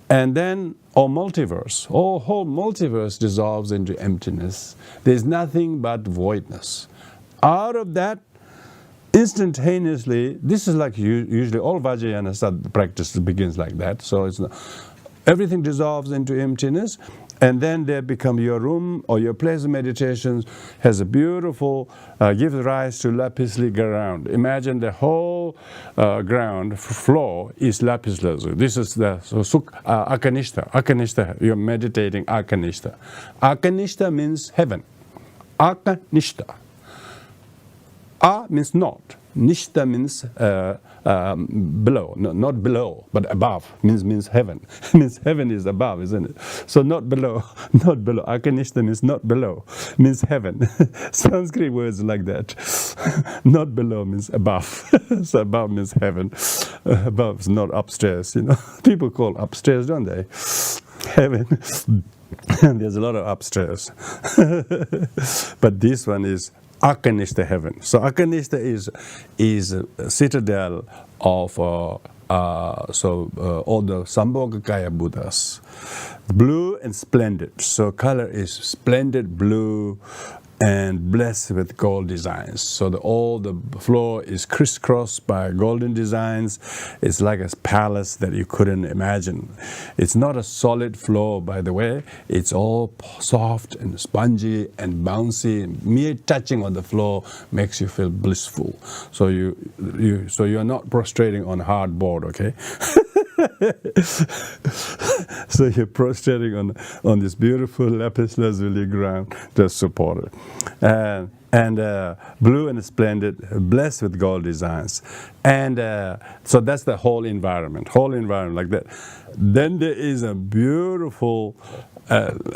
And then, whole multiverse dissolves into emptiness. There's nothing but voidness. Out of that, instantaneously, this is like usually all Vajrayana practice begins like that. So it's not, everything dissolves into emptiness. And then there become your room or your place of meditation has a beautiful, gives rise to lapis lazuli ground. Imagine the whole ground floor is lapis lazuli. This is the akanishta. Akanishta, you're meditating akanishta. Akanishta means heaven. Akanishta. A means not. Nishta means below, no, not below, but above, means heaven. Means heaven is above, isn't it? So not below, not below. Akanishta means not below, means heaven. Sanskrit words like that. Not below means above. So above means heaven. Above is not upstairs, you know. People call upstairs, don't they? Heaven. There's a lot of upstairs. But this one is Akanishta heaven. So Akanishta is a citadel of all the Sambhogakaya Buddhas. Blue and splendid. So color is splendid blue and blessed with gold designs. So all the floor is crisscrossed by golden designs. It's like a palace that you couldn't imagine. It's not a solid floor, by the way. It's all soft and spongy and bouncy. Mere touching on the floor makes you feel blissful. So you're not prostrating on hard board, okay? So you're prostrating on this beautiful lapis lazuli ground that's supported. And blue and splendid, blessed with gold designs. And so that's the whole environment like that. Then there is a beautiful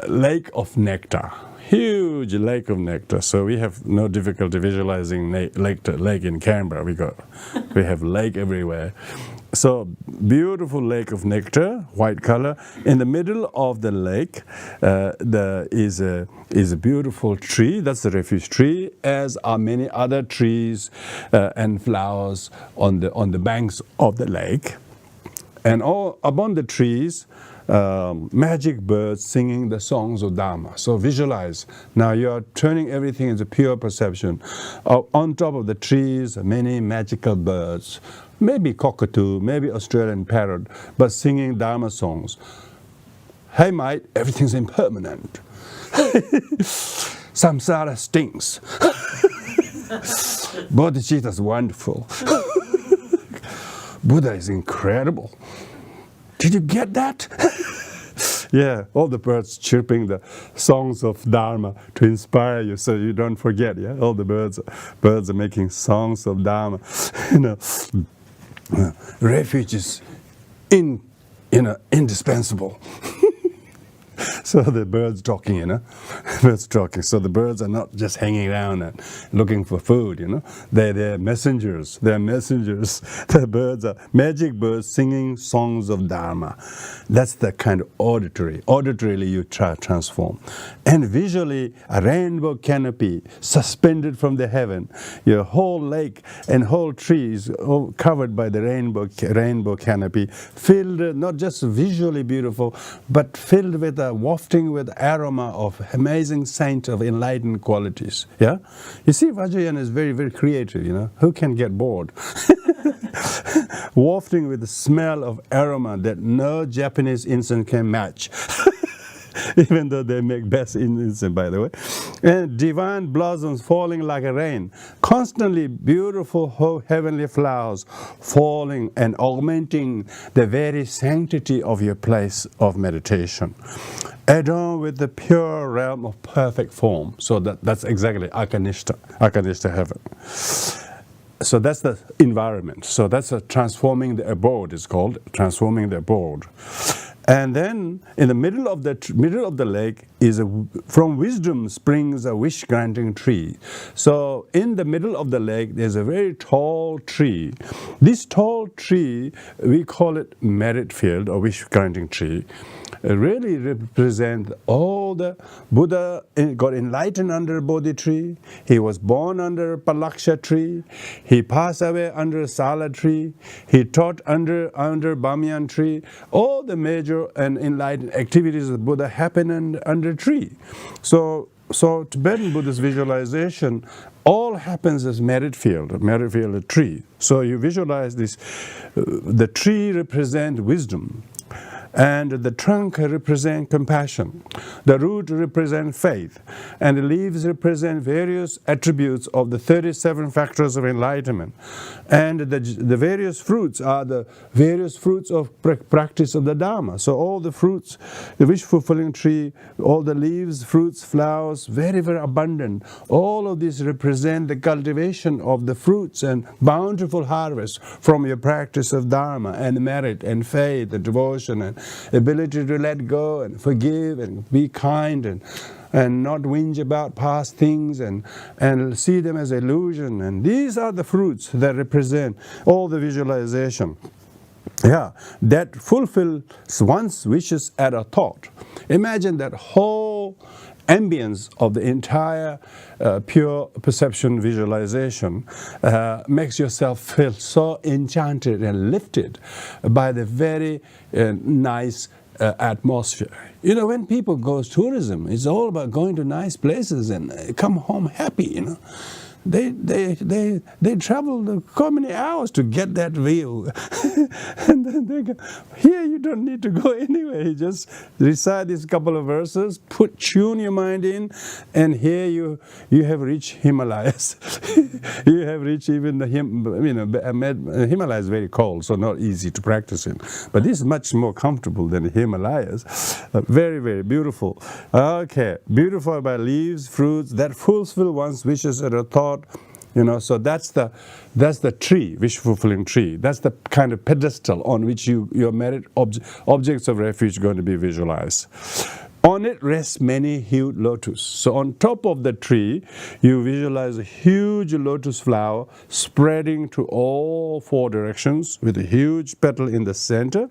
lake of nectar. Huge lake of nectar. So we have no difficulty visualizing lake in Canberra. We have lake everywhere. So beautiful lake of nectar, white color. In the middle of the lake, is a beautiful tree. That's the refuge tree, as are many other trees and flowers on the banks of the lake. And all upon the trees, magic birds singing the songs of Dharma. So visualize. Now you are turning everything into pure perception. On top of the trees, many magical birds. Maybe cockatoo, maybe Australian parrot, but singing Dharma songs. Hey mate, everything's impermanent. Samsara stinks. Bodhicitta's wonderful. Buddha is incredible. Did you get that? Yeah, all the birds chirping the songs of Dharma to inspire you, so you don't forget. Yeah, all the birds are making songs of Dharma. You know, refuge is indispensable. So the birds talking, birds talking. So the birds are not just hanging around and looking for food, They're messengers. They're messengers. The birds are magic birds singing songs of Dharma. That's the kind of auditory. Auditorily you transform. And visually, a rainbow canopy suspended from the heaven. Your whole lake and whole trees all covered by the rainbow canopy, filled, not just visually beautiful, but filled with wafting with aroma of amazing saint of enlightened qualities. Yeah, you see, Vajrayana is very, very creative. Who can get bored? Wafting with the smell of aroma that no Japanese incense can match. Even though they make best incense, by the way. And divine blossoms falling like a rain. Constantly beautiful heavenly flowers falling and augmenting the very sanctity of your place of meditation. Adorned with the pure realm of perfect form. So that's exactly Akanishta heaven. So that's the environment. So that's transforming the abode, it's called, transforming the abode. And then in the middle of the lake is from wisdom springs a wish-granting tree. So in the middle of the lake there's a very tall tree. This tall tree, we call it merit field or wish-granting tree. Really represent all the Buddha got enlightened under a Bodhi tree. He was born under a Palaksha tree. He passed away under a Sala tree. He taught under Bamyan tree. All the major and enlightened activities of Buddha happened under a tree. So Tibetan Buddhist visualization all happens as merit field, a tree. So you visualize this. The tree represents wisdom. And the trunk represents compassion. The root represents faith. And the leaves represent various attributes of the 37 factors of enlightenment. And the various fruits are the various fruits of practice of the Dharma. So all the fruits, the wish-fulfilling tree, all the leaves, fruits, flowers, very, very abundant. All of these represent the cultivation of the fruits and bountiful harvest from your practice of Dharma and merit and faith and devotion and ability to let go and forgive and be kind and not whinge about past things and see them as illusion. And these are the fruits that represent all the visualization. Yeah, that fulfills one's wishes at a thought. Imagine that whole ambience of the entire pure perception visualization makes yourself feel so enchanted and lifted by the very nice atmosphere. You know, when people go tourism, it's all about going to nice places and come home happy, you know. They travel so many hours to get that view. And then they go, here you don't need to go anywhere. You just recite these couple of verses, tune your mind in, and here you have reached Himalayas. You have reached even the Himalaya is very cold, so not easy to practice in. But this is much more comfortable than the Himalayas. Very, very beautiful. Okay, beautiful by leaves, fruits that fulfill one's wishes at a thought. You know, so that's the tree, wish-fulfilling tree. That's the kind of pedestal on which your merit objects of refuge are going to be visualized. On it rests many hued lotus. So on top of the tree, you visualize a huge lotus flower spreading to all four directions with a huge petal in the center.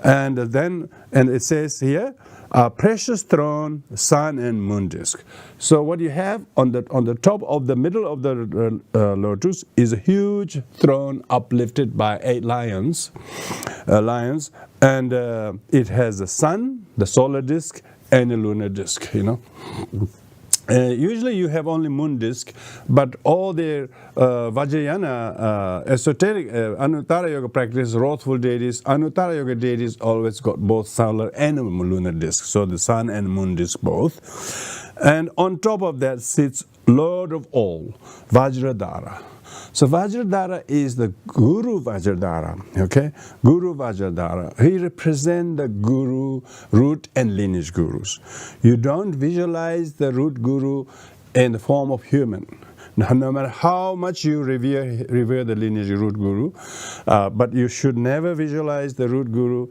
And it says here, a precious throne, sun and moon disk. So what you have on the top of the middle of the lotus is a huge throne uplifted by 8 lions, and it has the sun, the solar disk, and a lunar disk. You know. Usually you have only moon disk, but all the Vajrayana esoteric Anuttara Yoga practice, wrathful deities, Anuttara Yoga deities always got both solar and lunar disk, so the sun and moon disk both. And on top of that sits Lord of all, Vajradhara. So Vajradhara is the Guru Vajradhara, okay? Guru Vajradhara. He represents the Guru, root and lineage gurus. You don't visualize the root guru in the form of human. No matter how much you revere the lineage root guru, but you should never visualize the root guru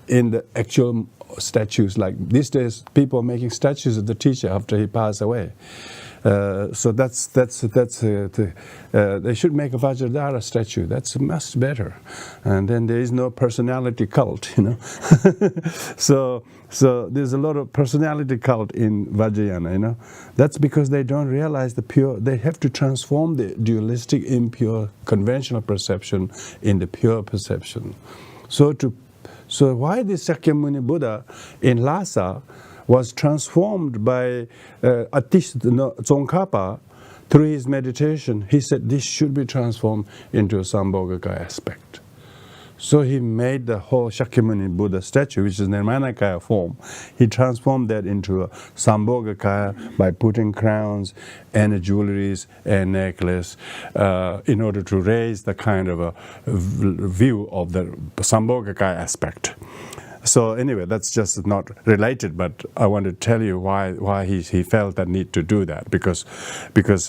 in the actual statues. Like these days, people are making statues of the teacher after he passed away. So they should make a Vajradhara statue. That's much better, and then there is no personality cult, you know. So there's a lot of personality cult in Vajrayana, you know. That's because they don't realize the pure. They have to transform the dualistic, impure, conventional perception into pure perception. So why the Sakyamuni Buddha in Lhasa was transformed by Tsongkhapa through his meditation. He said this should be transformed into a Sambhogakaya aspect. So he made the whole Shakyamuni Buddha statue, which is Nirmanakaya form. He transformed that into a Sambhogakaya by putting crowns and jewelries and necklace in order to raise the kind of a view of the Sambhogakaya aspect. So anyway, that's just not related, but I want to tell you why he felt that need to do that, because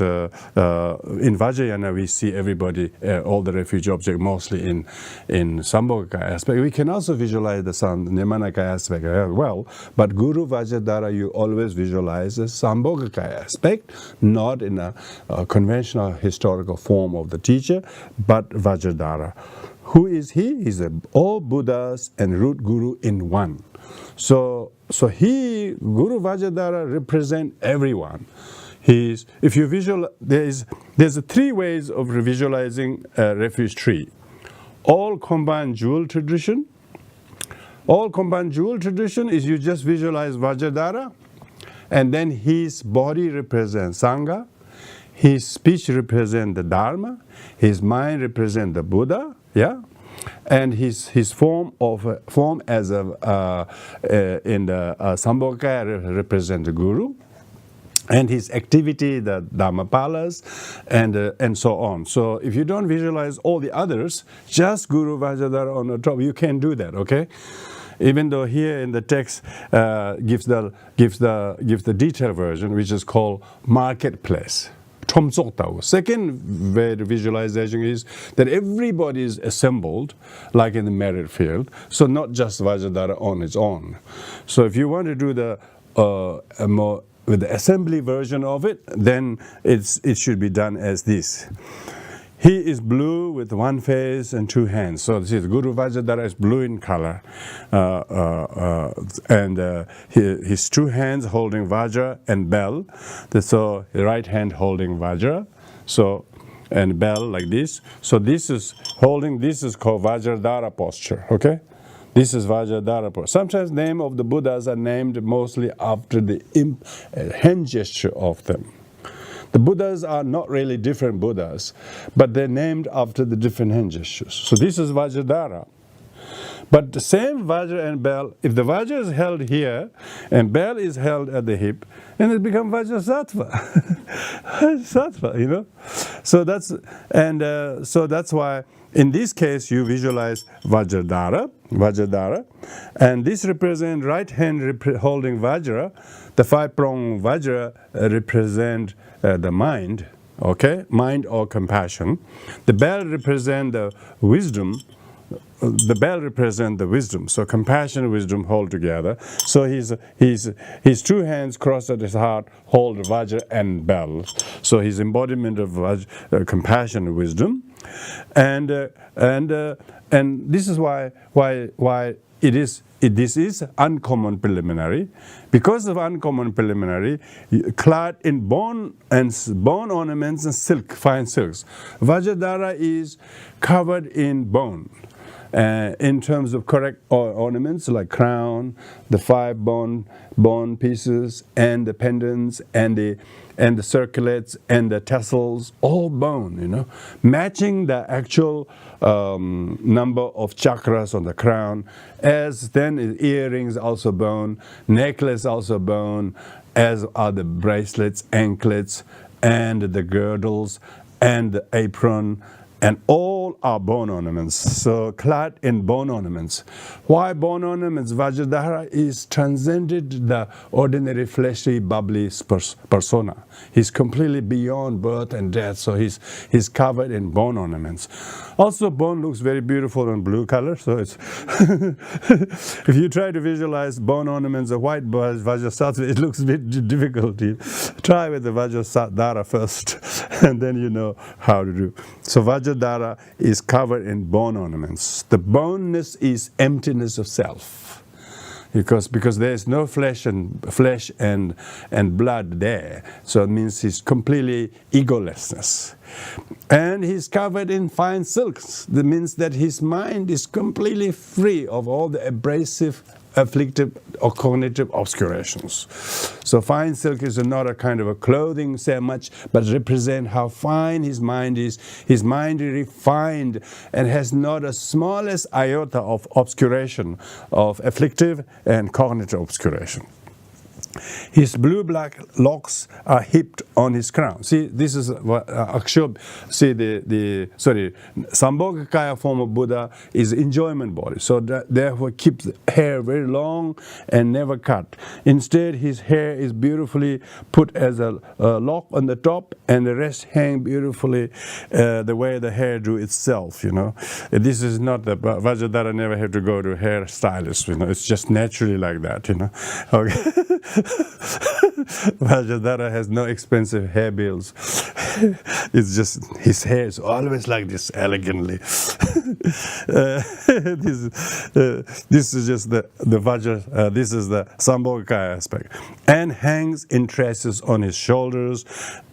in Vajrayana we see everybody, all the refuge objects mostly in Sambhogakaya aspect. We can also visualize the Nirmanakaya aspect as well, but Guru Vajradhara you always visualize as Sambhogakaya aspect, not in a conventional historical form of the teacher, but Vajradhara. Who is he? He's all Buddhas and root guru in one. So Guru Vajradhara represent everyone. If you visualize, there's 3 ways of visualizing a refuge tree. All combined jewel tradition. All combined jewel tradition is you just visualize Vajradhara, and then his body represents Sangha, his speech represents the Dharma, his mind represents the Buddha. Yeah, and his form as a in the Sambhogakaya represent the Guru, and his activity, the Dhammapalas, and so on. So if you don't visualize all the others, just Guru Vajradhara on the top, you can't do that, okay? Even though here in the text gives the detailed version, which is called marketplace. Second way the visualization is that everybody is assembled like in the merit field, so not just Vajradhara on its own. So if you want to do the more with the assembly version of it, then it should be done as this. He is blue with one face and two hands. So this is Guru Vajradhara is blue in color, and his two hands holding Vajra and bell. So the right hand holding Vajra, so and bell like this. So this is holding. This is called Vajradhara posture. Okay, this is Vajradhara posture. Sometimes name of the Buddhas are named mostly after the hand gesture of them. The Buddhas are not really different Buddhas, but they're named after the different hand gestures. So this is Vajradhara. But the same Vajra and bell, if the Vajra is held here and bell is held at the hip, then it becomes Vajrasattva. Sattva, you know. So that's why in this case you visualize Vajradhara, and this represents right hand holding Vajra. The five-pronged Vajra represent the mind, okay, mind or compassion. The bell represent the wisdom. The bell represent the wisdom. So compassion and wisdom hold together. So his two hands crossed at his heart hold Vajra and bell. So his embodiment of compassion and wisdom, and this is why this is uncommon preliminary. Because of uncommon preliminary, clad in bone ornaments and silk, fine silks. Vajradhara is covered in bone. In terms of correct ornaments like crown, the five bone pieces, and the pendants, and the circlets, and the tassels, all bone, you know, matching the actual number of chakras on the crown. As then earrings also bone, necklace also bone, as are the bracelets, anklets, and the girdles, and the apron. And all are bone ornaments, so clad in bone ornaments. Why bone ornaments? Vajradhara is transcended the ordinary fleshy, bubbly persona. He's completely beyond birth and death, so he's covered in bone ornaments. Also, bone looks very beautiful in blue color, so it's if you try to visualize bone ornaments of white Vajrasattva, it looks a bit difficult. Try with the Vajradhara first, and then you know how to do. So Vajradhara is covered in bone ornaments. The boneness is emptiness of self, because there is no flesh and blood there. So it means he's completely egolessness. And he's covered in fine silks. That means that his mind is completely free of all the abrasive, afflictive or cognitive obscurations. So fine silk is not a kind of a clothing so much, but represent how fine his mind is. His mind is refined and has not a smallest iota of obscuration, of afflictive and cognitive obscuration. His blue-black locks are heaped on his crown. See, this is Sambhogakaya form of Buddha is enjoyment body. So therefore keeps the hair very long and never cut. Instead, his hair is beautifully put as a lock on the top, and the rest hang beautifully the way the hair do itself. You know, this is not the Vajradhara never have to go to hair stylist. You know, it's just naturally like that. You know, okay. Vajradhara has no expensive hair bills. It's just his hair is always like this, elegantly. This is just the Vajra. This is the Sambhogakaya aspect, and hangs in tresses on his shoulders.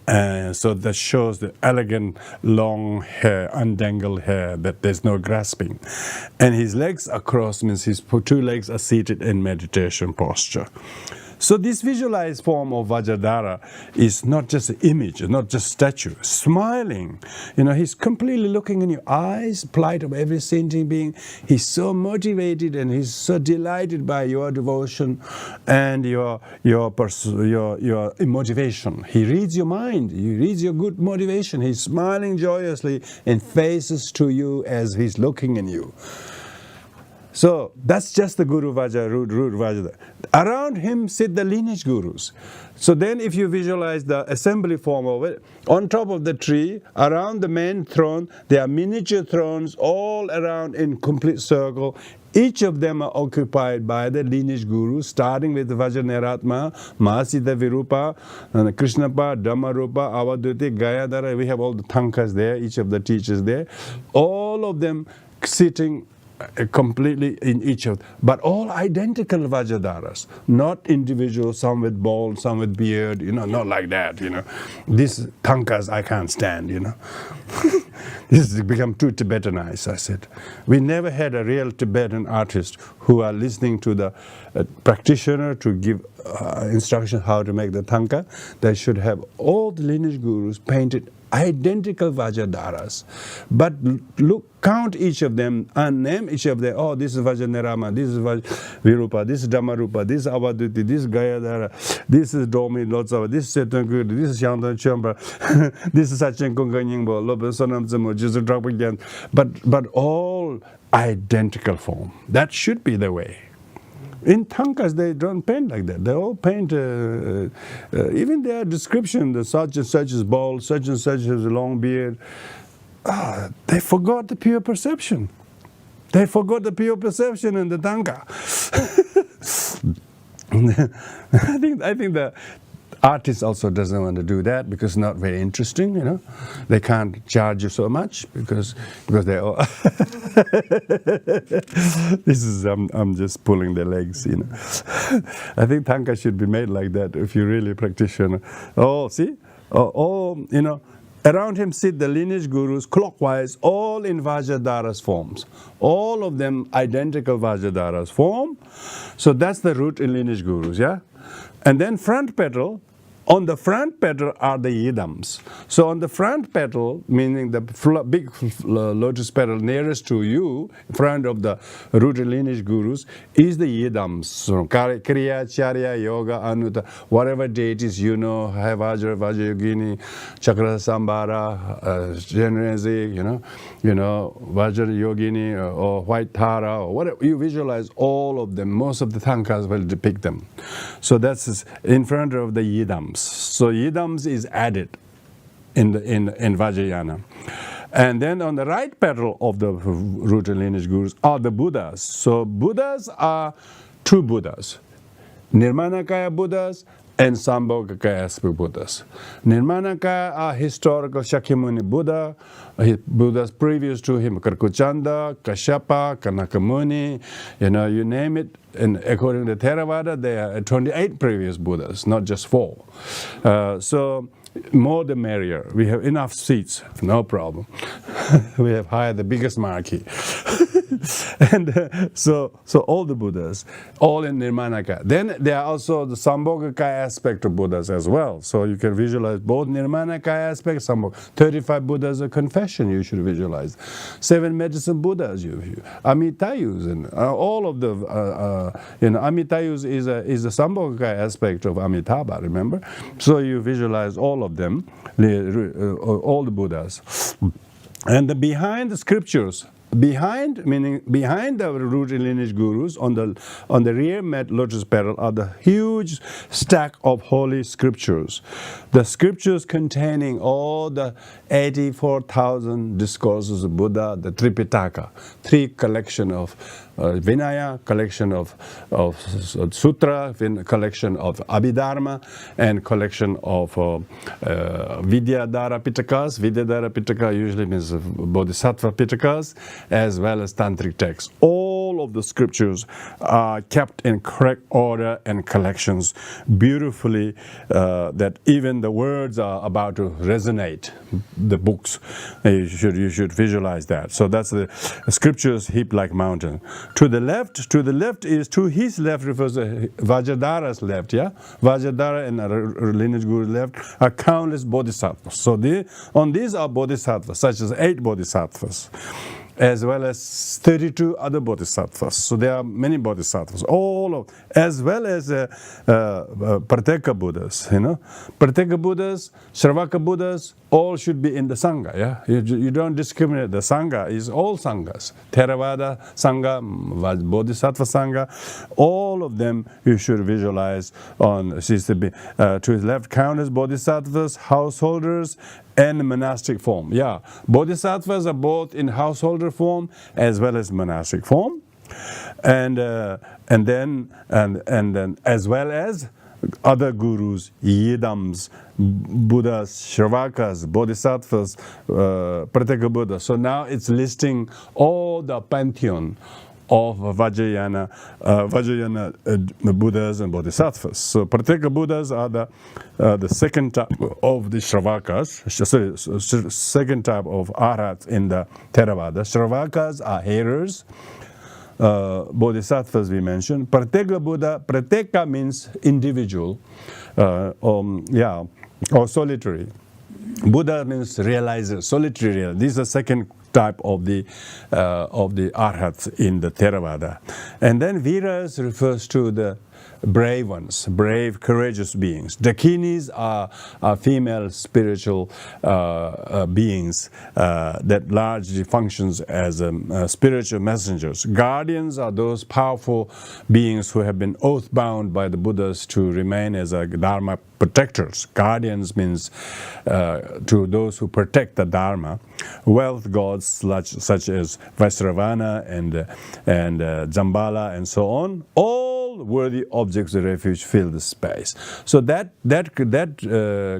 So that shows the elegant long hair, undangled hair, that there's no grasping. And his legs are crossed, means his two legs are seated in meditation posture. So this visualized form of Vajradhara is not just an image, not just statue, smiling. He's completely looking in your eyes, plight of every sentient being. He's so motivated and he's so delighted by your devotion and your motivation. He reads your mind. He reads your good motivation. He's smiling joyously and faces to you as he's looking in you. So that's just the Guru Vajra, root Vajra. Around him sit the lineage gurus. So then if you visualize the assembly form of it, on top of the tree, around the main throne, there are miniature thrones all around in complete circle. Each of them are occupied by the lineage gurus, starting with Vajraneratma, Mahasita Virupa, Krishnapa, Dhammarupa, Avaduti, Gayadhara. We have all the tankas there, each of the teachers there. All of them sitting completely in each of, but all identical Vajradharas, not individual, some with bald, some with beard, not like that, These tankas I can't stand, This has become too Tibetanized, I said. We never had a real Tibetan artist who are listening to the practitioner to give instruction how to make the tanka. They should have all the lineage gurus painted identical Vajradharas. But count each of them and name each of them. Oh, this is Vajranerama, this is Virupa, this is Dhammarupa, this is Avaduti, this is Gayadhara, this is Domi Lotsava, this is Setanguri, this is Shantan Chamba, this is Sachen Konganyingbo, Lopen Sonam Zemo, Jesus Drapagyan. But all identical form. That should be the way. In tankas, they don't paint like that. They all paint, even their description, the such and such is bald, such and such has a long beard. They forgot the pure perception. They forgot the pure perception in the tanka. I think the artist also doesn't want to do that because it's not very interesting, They can't charge you so much because they all. This is I'm just pulling their legs, I think tanka should be made like that if you're really a practitioner. Oh, see, around him sit the lineage gurus clockwise, all in Vajradhara's forms. All of them identical Vajradhara's form. So that's the root in lineage gurus, yeah? And then front petal, on the front petal are the yidams. So on the front petal, meaning the big lotus petal nearest to you, in front of the root and lineage gurus, is the yidams. So Kriya, Charya, Yoga, Anuta, whatever deities Vajra, Vajrayogini, Chakra Sambhara, Genrezi, Vajra Yogini, or White Tara, or whatever. You visualize all of them. Most of the tankas will depict them. So that's in front of the yidams. So yidams is added in Vajrayana. And then on the right petal of the root and lineage gurus are the Buddhas. So Buddhas are two Buddhas, Nirmanakaya Buddhas and Sambhogakaya Buddhas. Nirmanakaya are historical Shakyamuni Buddha, Buddhas previous to him, Karkuchanda, Kashyapa, Kanakamuni, you name it. And according to Theravada, there are 28 previous Buddhas, not just 4. So more the merrier. We have enough seats, no problem. We have hired the biggest marquee. And so all the Buddhas, all in Nirmanakaya. Then there are also the Sambhogakaya aspect of Buddhas as well. So you can visualize both Nirmanakaya aspects, 35 Buddhas of confession you should visualize. 7 medicine Buddhas, Amitayus, and all of the, Amitayus is a Sambhogakaya aspect of Amitabha, remember? So you visualize all of them, all the Buddhas. And behind the scriptures, behind the root and lineage gurus, on the rear lotus petal are the huge stack of holy scriptures. The scriptures containing all the 84,000 discourses of Buddha, the Tripitaka, 3 collection of Vinaya, collection of Sutra, collection of Abhidharma, and collection of Vidyadhara Pitakas. Vidyadhara Pitaka usually means Bodhisattva Pitakas, as well as Tantric texts. All of the scriptures are kept in correct order and collections beautifully, that even the words are about to resonate. The books, you should visualize that. So that's the scriptures heaped like mountain. To the left is, to his left refers to Vajradhara's left, yeah? Vajradhara and lineage guru's left are countless bodhisattvas. So on these are bodhisattvas, such as 8 bodhisattvas, as well as 32 other bodhisattvas. So there are many bodhisattvas, as well as Pratyeka Buddhas, Pratyeka Buddhas, Shravaka Buddhas, all should be in the Sangha, yeah? You don't discriminate. The Sangha is all Sanghas. Theravada Sangha, Bodhisattva Sangha, all of them you should visualize on, to his left, countless bodhisattvas, householders, and monastic form. Yeah, bodhisattvas are both in householder form as well as monastic form, and then as well as other gurus, yidams, Buddhas, Shravakas, Bodhisattvas, Pratyeka Buddha. So now it's listing all the pantheon of Vajrayana Buddhas and Bodhisattvas. So Pratyeka Buddhas are the second type of the Shravakas, second type of Arhats in the Theravada. Shravakas are hearers. Bodhisattvas we mentioned. Pratyeka Buddha, Pratyeka means individual, or solitary. Buddha means realizer, solitary realizer. This is the second type of the Arhats in the Theravada. And then Viras refers to the brave ones, brave, courageous beings. Dakinis are female spiritual beings that largely functions as spiritual messengers. Guardians are those powerful beings who have been oath-bound by the Buddhas to remain as a Dharma protectors. Guardians means to those who protect the Dharma. Wealth gods such as Vaisravana and Jambala and so on, all worthy objects of refuge fill the space. So that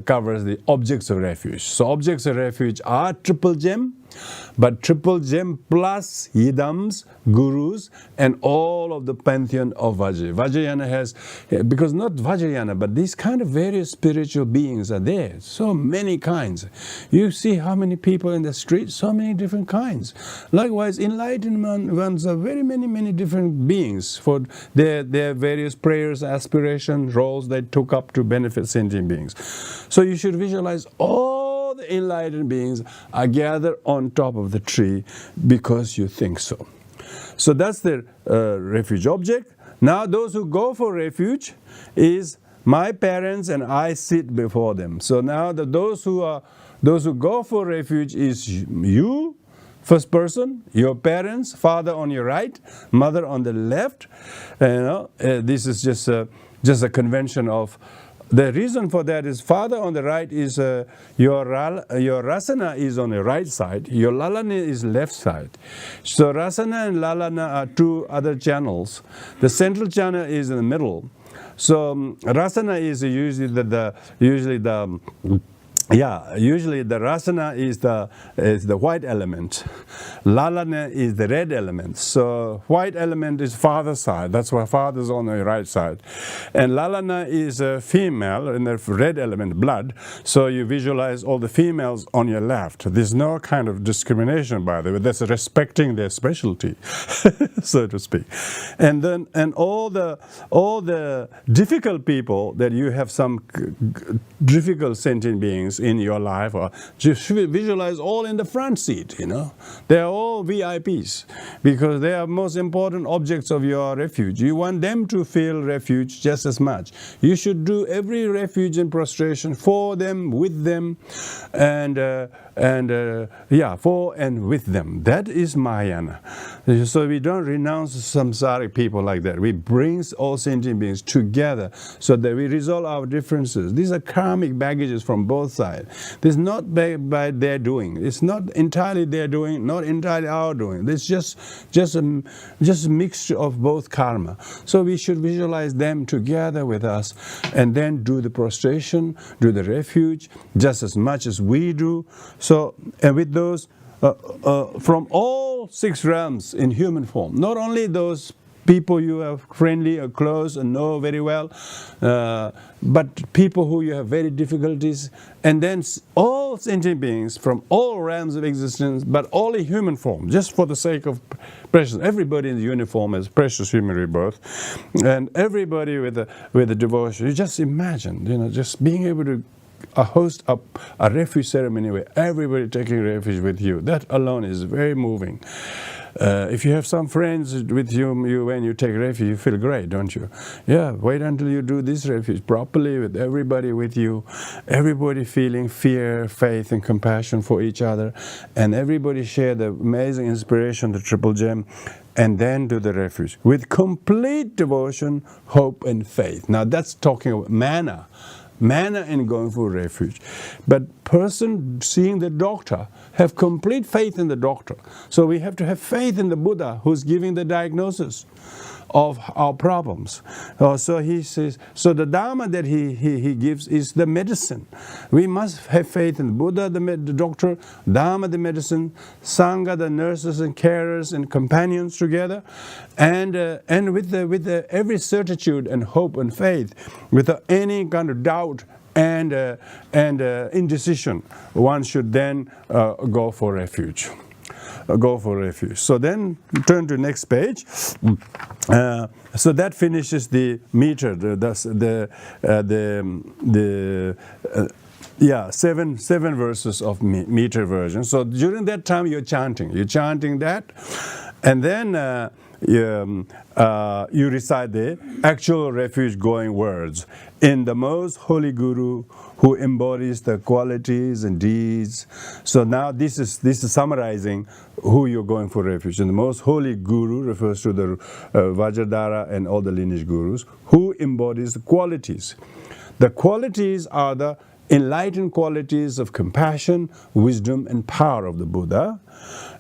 covers the objects of refuge. So objects of refuge are triple gem, but triple gem plus yidams, gurus, and all of the pantheon of Vajrayana has, because not Vajrayana, but these kind of various spiritual beings are there. So many kinds. You see how many people in the street, so many different kinds. Likewise, enlightened ones are very many different beings for their various prayers, aspirations, roles they took up to benefit sentient beings. So you should visualize all the enlightened beings are gathered on top of the tree because you think so. So that's their refuge object. Now those who go for refuge is my parents and I sit before them. So now those who go for refuge is you, first person, your parents, father on your right, mother on the left. This is just a convention of. The reason for that is father on the right is your rasana is on the right side, your lalana is left side. So rasana and lalana are two other channels. The central channel is in the middle. So rasana is usually the rasana is the white element. Lalana is the red element. So white element is father's side. That's why father's on the right side. And lalana is a female in the red element, blood. So you visualize all the females on your left. There's no kind of discrimination, by the way. That's respecting their specialty, so to speak. And then all the difficult people that you have some difficult sentient beings in your life, or just visualize all in the front seat, They are all VIPs because they are most important objects of your refuge. You want them to feel refuge just as much. You should do every refuge and prostration for them, with them, for and with them. That is Mahayana. So we don't renounce samsaric people like that. We bring all sentient beings together so that we resolve our differences. These are karmic baggages from both sides. This is not by their doing. It's not entirely their doing, not entirely our doing. It's just a mixture of both karma. So we should visualize them together with us and then do the prostration, do the refuge just as much as we do. So, and with those, from all 6 realms in human form. Not only those people you are friendly or close and know very well, but people who you have very difficulties, and then all sentient beings from all realms of existence, but all in human form, just for the sake of precious. Everybody in the uniform is precious human rebirth, and everybody with a devotion. You just imagine, just being able to host a refuge ceremony where everybody taking refuge with you. That alone is very moving. If you have some friends with you when you take refuge, you feel great, don't you? Yeah, wait until you do this refuge properly with everybody with you, everybody feeling fear, faith, and compassion for each other, and everybody share the amazing inspiration, the triple gem, and then do the refuge with complete devotion, hope, and faith. Now that's talking about manna and going for refuge. But person seeing the doctor, have complete faith in the doctor. So we have to have faith in the Buddha who's giving the diagnosis of our problems. So he says, so the Dharma that he gives is the medicine. We must have faith in Buddha, the doctor, Dharma, the medicine, Sangha, the nurses and carers and companions together, and with every certitude and hope and faith, without any kind of doubt and indecision, one should then go for refuge. So then turn to next page. So that finishes the meter. Seven verses of meter version. So during that time you're chanting that, and then you recite the actual refuge going words in the most holy Guru who embodies the qualities and deeds. So now this is summarizing who you're going for refuge. And the most holy Guru refers to the Vajradhara and all the lineage gurus who embodies the qualities. The qualities are the enlightened qualities of compassion, wisdom, and power of the Buddha.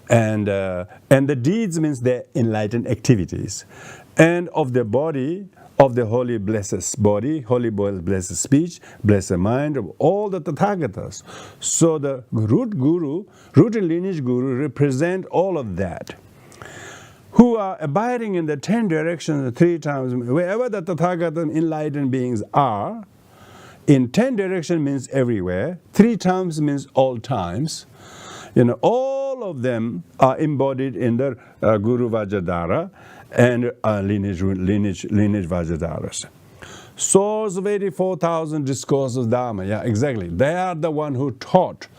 And the deeds means their enlightened activities, and of the body, of the holy blessed body, holy blessed speech, blessed mind, of all the Tathagatas. So the root and lineage guru represent all of that, who are abiding in the 10 directions the 3 times, wherever the Tathagata enlightened beings are. In 10 directions means everywhere, 3 times means all times. All of them are embodied in the Guru Vajradhara and lineage Vajradharas. Source of 84,000 discourses of Dharma. Yeah, exactly. They are the one who taught.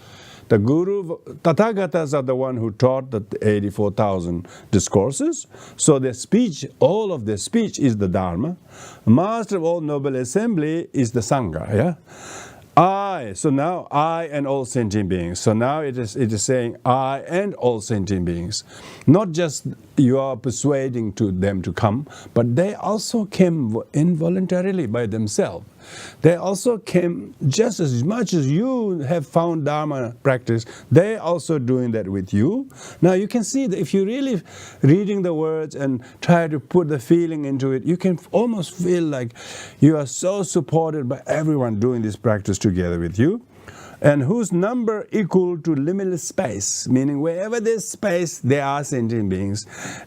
The Guru Tathagatas are the one who taught the 84,000 discourses. So their speech, all of their speech is the Dharma. Master of all noble assembly is the Sangha. Yeah. So now I and all sentient beings. So now it is saying I and all sentient beings. Not just you are persuading them to come, but they also came involuntarily by themselves. They also came just as much as you have found Dharma practice, they also doing that with you. Now you can see that if you're really reading the words and try to put the feeling into it, you can almost feel like you are so supported by everyone doing this practice together with you. And whose number equal to limitless space, meaning wherever there's space, there are sentient beings.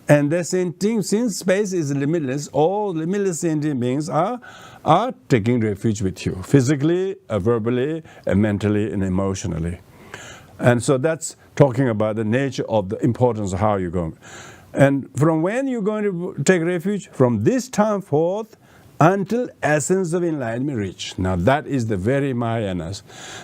And since space is limitless, all limitless sentient beings are taking refuge with you, physically, verbally, and mentally, and emotionally. And so that's talking about the nature of the importance of how you're going. And from when you're going to take refuge? From this time forth, until essence of enlightenment reach. Now that is the very Mahayanas,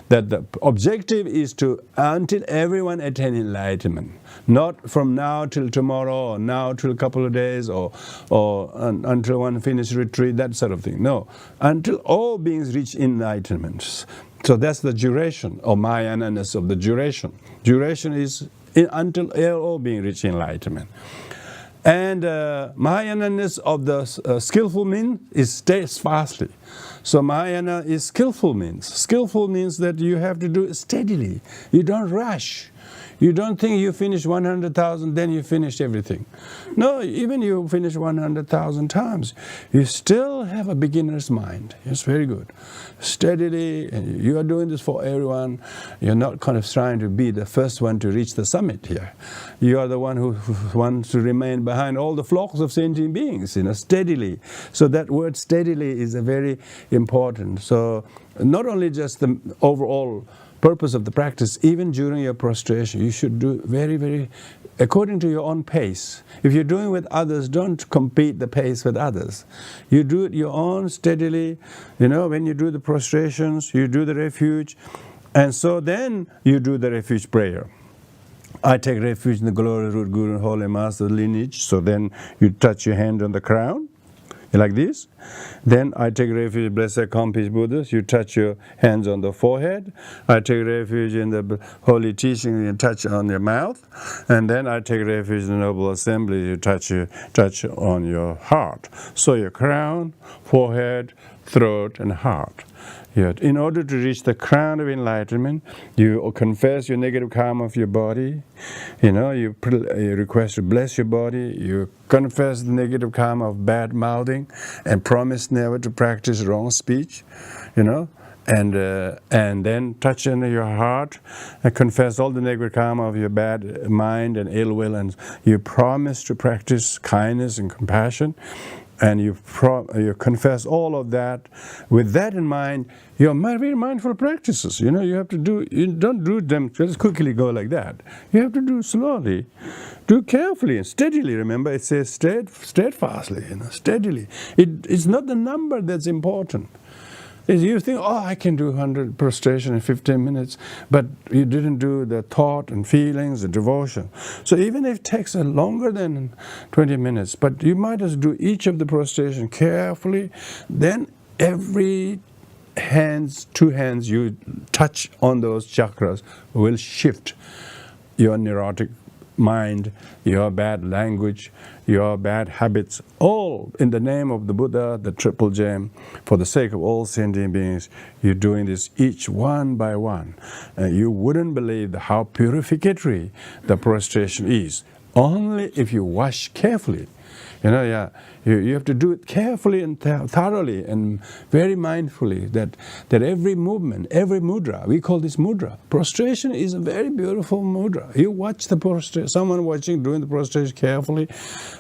that the objective is to until everyone attain enlightenment, not from now till tomorrow or now till a couple of days or until one finishes retreat, that sort of thing. No, until all beings reach enlightenment. So that's the duration or Mahayanas of the duration. Duration is until all beings reach enlightenment. And Mahayana of the skillful means is stays fastly. So Mahayana is skillful means. Skillful means that you have to do it steadily. You don't rush. You don't think you finish 100,000, then you finish everything. No, even you finish 100,000 times, you still have a beginner's mind. It's very good. Steadily, and you are doing this for everyone. You're not kind of trying to be the first one to reach the summit here. You are the one who wants to remain behind all the flocks of sentient beings, steadily. So that word steadily is a very important. So not only just the overall purpose of the practice, even during your prostration, you should do very, very according to your own pace. If you're doing with others, don't compete the pace with others. You do it your own steadily. When you do the prostrations, you do the refuge, and so then you do the refuge prayer. I take refuge in the glory, root, guru, and holy master lineage. So then you touch your hand on the crown, like this. Then I take refuge, blessed accomplished Buddhas. You touch your hands on the forehead. I take refuge in the holy teaching. You touch on your mouth. And then I take refuge in the noble assembly. You touch on your heart. So your crown, forehead, throat, and heart. In order to reach the crown of enlightenment, you confess your negative karma of your body. You request to bless your body. You confess the negative karma of bad mouthing, and promise never to practice wrong speech. And then touch in your heart and confess all the negative karma of your bad mind and ill will, and you promise to practice kindness and compassion. And you confess all of that. With that in mind, your very mindful practices. You don't do them just quickly go like that. You have to do slowly, do carefully and steadily. Remember, it says steadfastly. Steadily. It's not the number that's important. You think, I can do 100 prostration in 15 minutes, but you didn't do the thought and feelings, the devotion. So even if it takes longer than 20 minutes, but you might as do each of the prostration carefully, then every two hands you touch on those chakras will shift your neurotic mind, your bad language, your bad habits, all in the name of the Buddha, the Triple Gem, for the sake of all sentient beings. You're doing this each one by one. You wouldn't believe how purificatory the prostration is, only if you wash carefully. You have to do it carefully and thoroughly and very mindfully, that every movement, every mudra, we call this mudra. Prostration is a very beautiful mudra. You watch the prostration, someone doing the prostration carefully,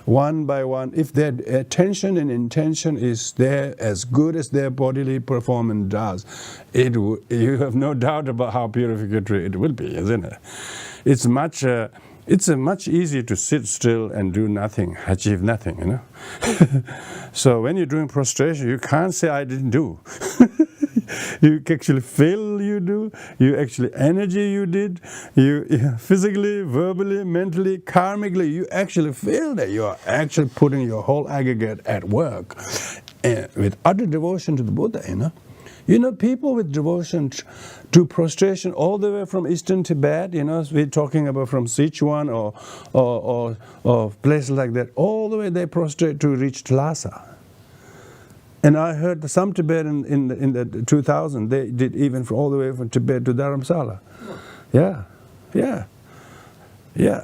one by one. If their attention and intention is there as good as their bodily performance does, you have no doubt about how purificatory it will be, isn't it? It's much easier to sit still and do nothing, achieve nothing, So when you're doing prostration, you can't say, I didn't do. You actually feel you do, you actually energy you did, you physically, verbally, mentally, karmically, you actually feel that you are actually putting your whole aggregate at work with utter devotion to the Buddha, people with devotion to prostration all the way from Eastern Tibet, we're talking about from Sichuan or places like that, all the way they prostrate to reach Lhasa. And I heard some Tibetan in the 2000, they did even all the way from Tibet to Dharamsala. Yeah.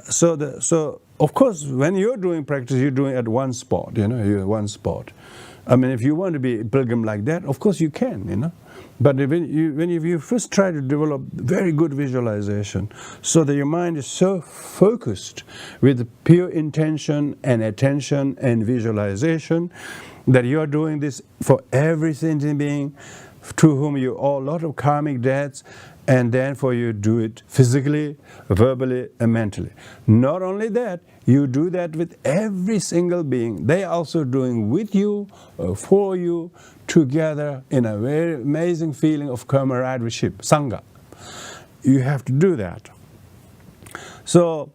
So of course, when you're doing practice, you're doing at one spot, you're one spot. I mean, if you want to be a pilgrim like that, of course you can, But when you first try to develop very good visualization, so that your mind is so focused with pure intention and attention and visualization, that you are doing this for every sentient being to whom you owe a lot of karmic debts, and then for you do it physically, verbally, and mentally. Not only that, you do that with every single being. They are also doing with you, for you, together in a very amazing feeling of camaraderie, sangha. You have to do that. So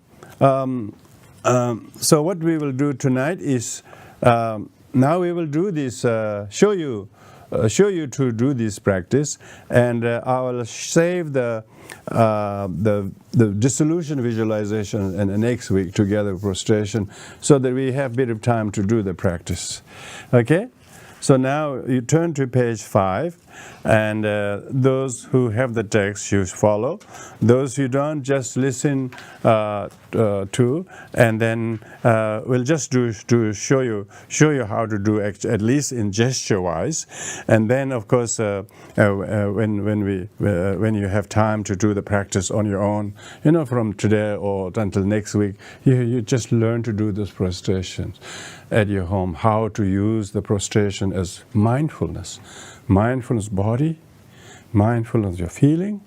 what we will do tonight is, now we will do this, show you to do this practice, and I will save the dissolution visualization and the next week together with prostration, so that we have a bit of time to do the practice. Okay? So now you turn to page 5, And those who have the text, you follow. Those who don't, just listen to, and then we'll just show you how to do at least in gesture wise. And then of course when you have time to do the practice on your own, from today or until next week, you just learn to do those prostrations at your home, how to use the prostration as mindfulness body, mindfulness of your feeling,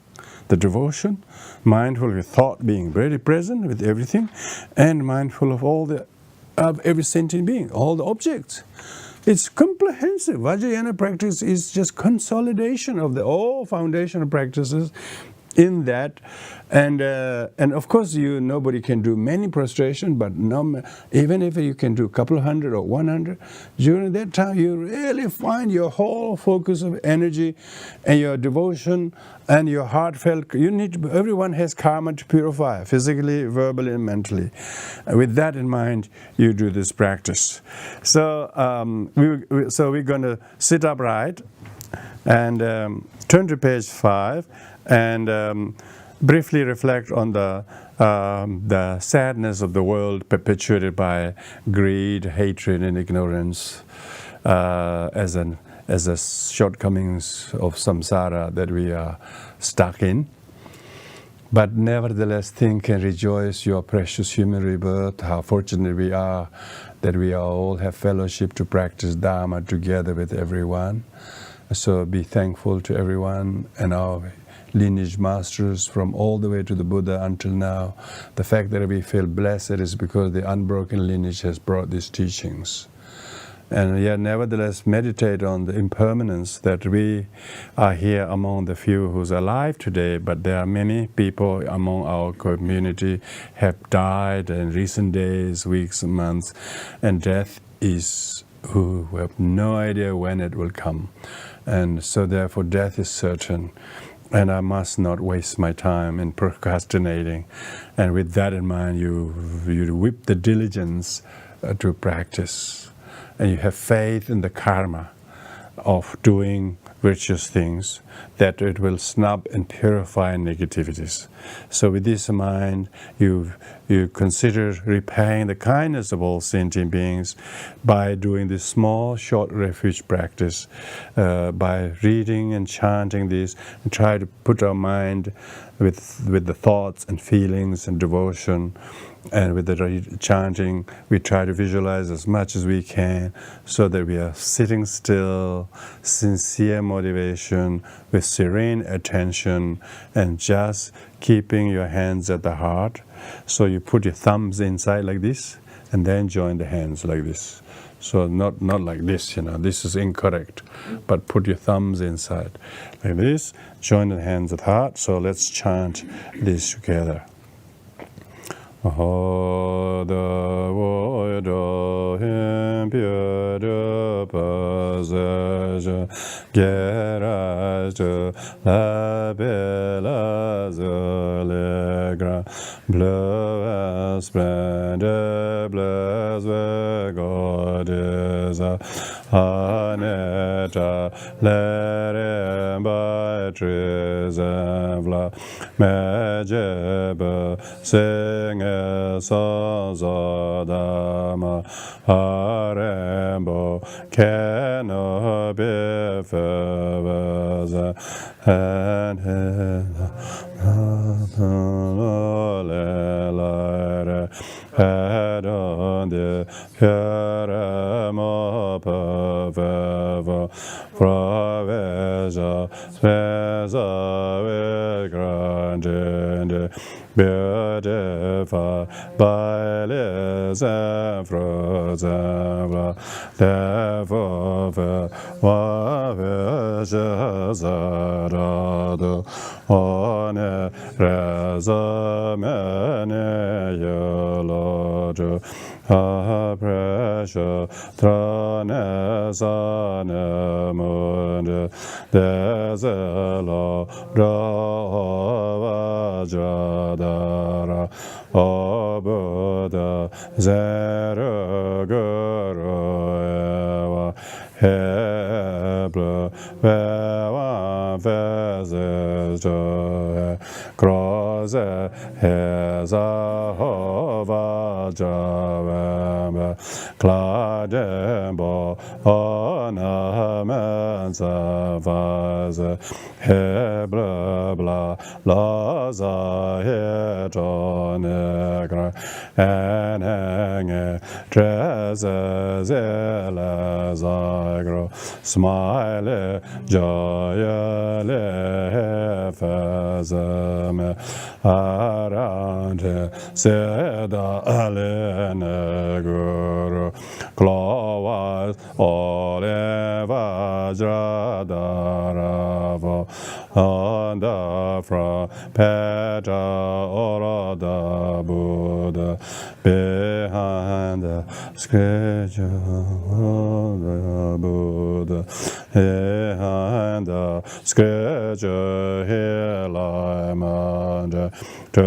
the devotion, mindful of your thought being very present with everything, and mindful of every sentient being, all the objects. It's comprehensive. Vajrayana practice is just consolidation of all foundational practices in that, and of course nobody can do many prostration, but even if you can do a couple of hundred or 100, during that time you really find your whole focus of energy and your devotion and your heartfelt. Everyone has karma to purify, physically, verbally, and mentally. With that in mind, you do this practice. So we're going to sit upright and turn to page 5. And briefly reflect on the sadness of the world perpetuated by greed, hatred, and ignorance as a shortcomings of samsara that we are stuck in. But nevertheless, think and rejoice your precious human rebirth, how fortunate we are that we all have fellowship to practice Dharma together with everyone. So be thankful to everyone and our lineage masters from all the way to the Buddha until now. The fact that we feel blessed is because the unbroken lineage has brought these teachings. And yet nevertheless meditate on the impermanence that we are here among the few who's alive today, but there are many people among our community have died in recent days, weeks, and months, and death is who have no idea when it will come. And so therefore death is certain. And I must not waste my time in procrastinating. And with that in mind, you whip the diligence to practice. And you have faith in the karma of doing virtuous things, that it will snub and purify negativities. So with this in mind, you consider repaying the kindness of all sentient beings by doing this small, short refuge practice, by reading and chanting this, and try to put our mind with the thoughts and feelings and devotion. And with the chanting, we try to visualize as much as we can so that we are sitting still, sincere motivation, with serene attention, and just keeping your hands at the heart. So you put your thumbs inside like this, and then join the hands like this. So not like this, this is incorrect. But put your thumbs inside like this, join the hands at the heart. So let's chant this together. Ho da wo do him pure de passage garage la belle zelegra bleu splendeur bleu goddess aneta lere by trizavla majeb sing Sazadama Harembo Keno Bifavaza and Adon de Pieramo Pavava Praveza Speza Grande Beautiful Bailes and Frozava Devove Waveshazarado One Rezamene Yolojo A pressure Tranesane Munde Dezelo Vajradara O Buddha Zero Guru Eva Hebrew Vewa cross has a Vajrasattva Cladembo Ornaments Hebra bla laza hetronegra enenge trezele zagro smile joyele hefezeme arante seda alene guru Clovis ole Vajrasattva and from Petra or the Buddha behind the scripture of the Buddha behind the scripture here I manja to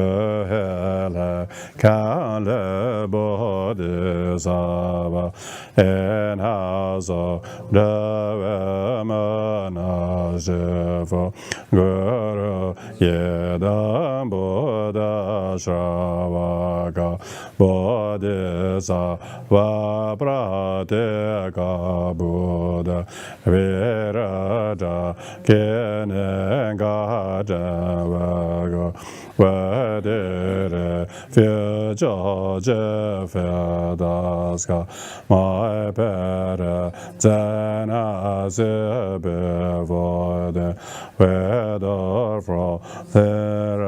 hell can the Bodhisattva in house of the Manashiva Guru Yedam Buddha Shravaka Bodhisattva Prateka Buddha Viraja Kinenga Javaga Vedere Future Jefedaska My Pere Zena Zebevode Whether from there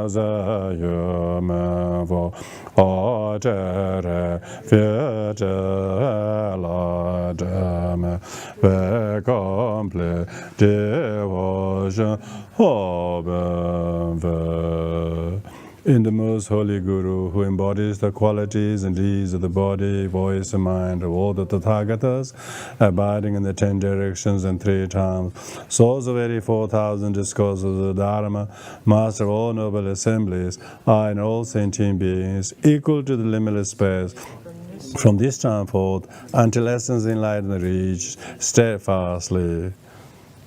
as a human for Ojere Future Lodgeme Ve complete devotion in the most holy Guru, who embodies the qualities and deeds of the body, voice, and mind of all the Tathagatas, abiding in the 10 directions and 3 times, source of 84,000 discourses of the Dharma, master of all noble assemblies, I and all sentient beings, equal to the limitless space, from this time forth until essence enlightened reached steadfastly.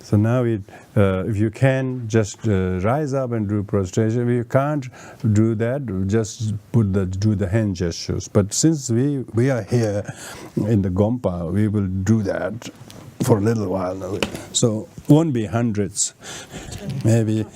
So now, if you can, just rise up and do prostration. If you can't do that, just do the hand gestures. But since we are here in the Gompa, we will do that for a little while now. So won't be hundreds, maybe.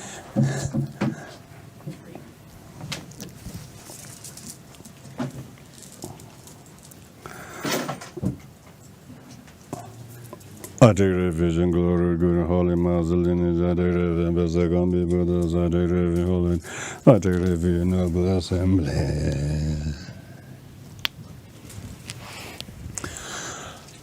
I take refuge in glory, good and holy Master lineage. I take refuge in Besagambi Buddhas. I take refuge in holy. I take refuge in noble assembly.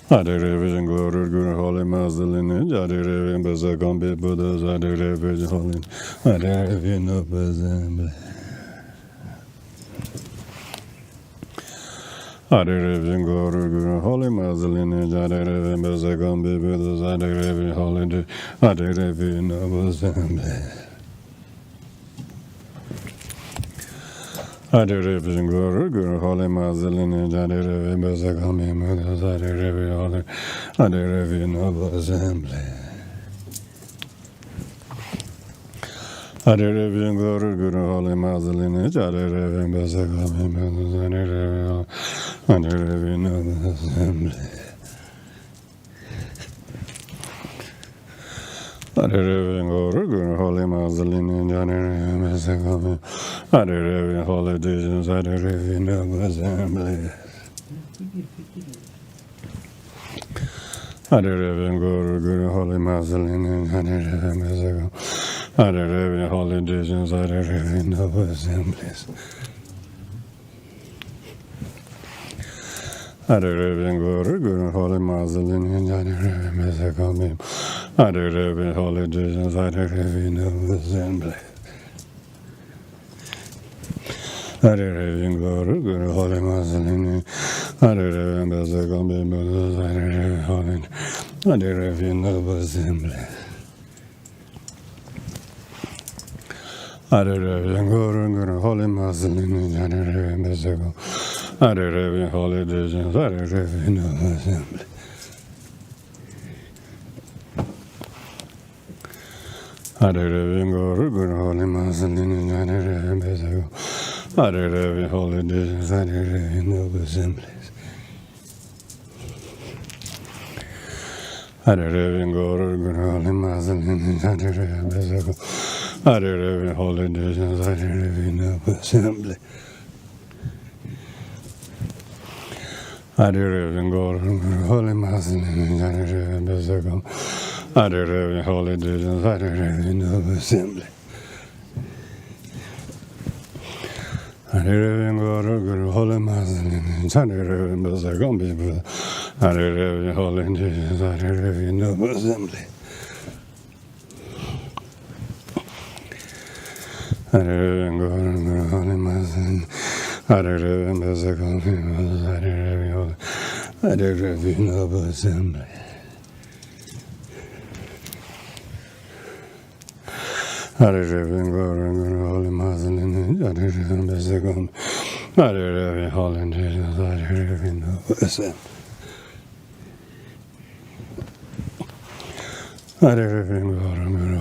I take refuge in glory, good and holy Master lineage. I take refuge in Besagambi Buddhas. I take refuge in holy. I take refuge in noble assembly. I take refuge in glory, Guru, holy Master lineage. I take refuge in Besagambi Buddhas. I take refuge in holy. I take refuge in noble assembly. I take refuge in glory, Guru, holy Master lineage. I take refuge in Besagambi Buddhas. I take refuge in holy. I take refuge in noble assembly. I take refuge in glory, Guru, holy Master lineage. I take refuge in Besagambi Buddhas. I take refuge. I take refuge in noble assembly. I take refuge in glory, Guru, holy Master lineage. I take refuge in Besagambi. I take refuge in holy teachings. I take refuge in noble assembly. I take refuge in glory, Guru, holy Master lineage. I take refuge in Besagambi. I take refuge in holy teachings. I take refuge in noble assemblies. I take refuge in glory, Guru, holy Master lineage. I take refuge in Besagambi. I take refuge in holy teachings. I take refuge in noble assemblies. I take refuge in glory, Guru, holy Master lineage. I take refuge in Besagambi Buddhas. I take refuge in holy. I take refuge in noble assemblies. I take refuge in glory, Guru, holy Master lineage. I take refuge in Besagambi. I take refuge in holy teachings. I take refuge in noble assembly. I Holy noble assemblies. Holy noble assembly. Holy Mass in Holy noble assembly. Holy Mass Holy noble assembly. Holy Mass noble assembly.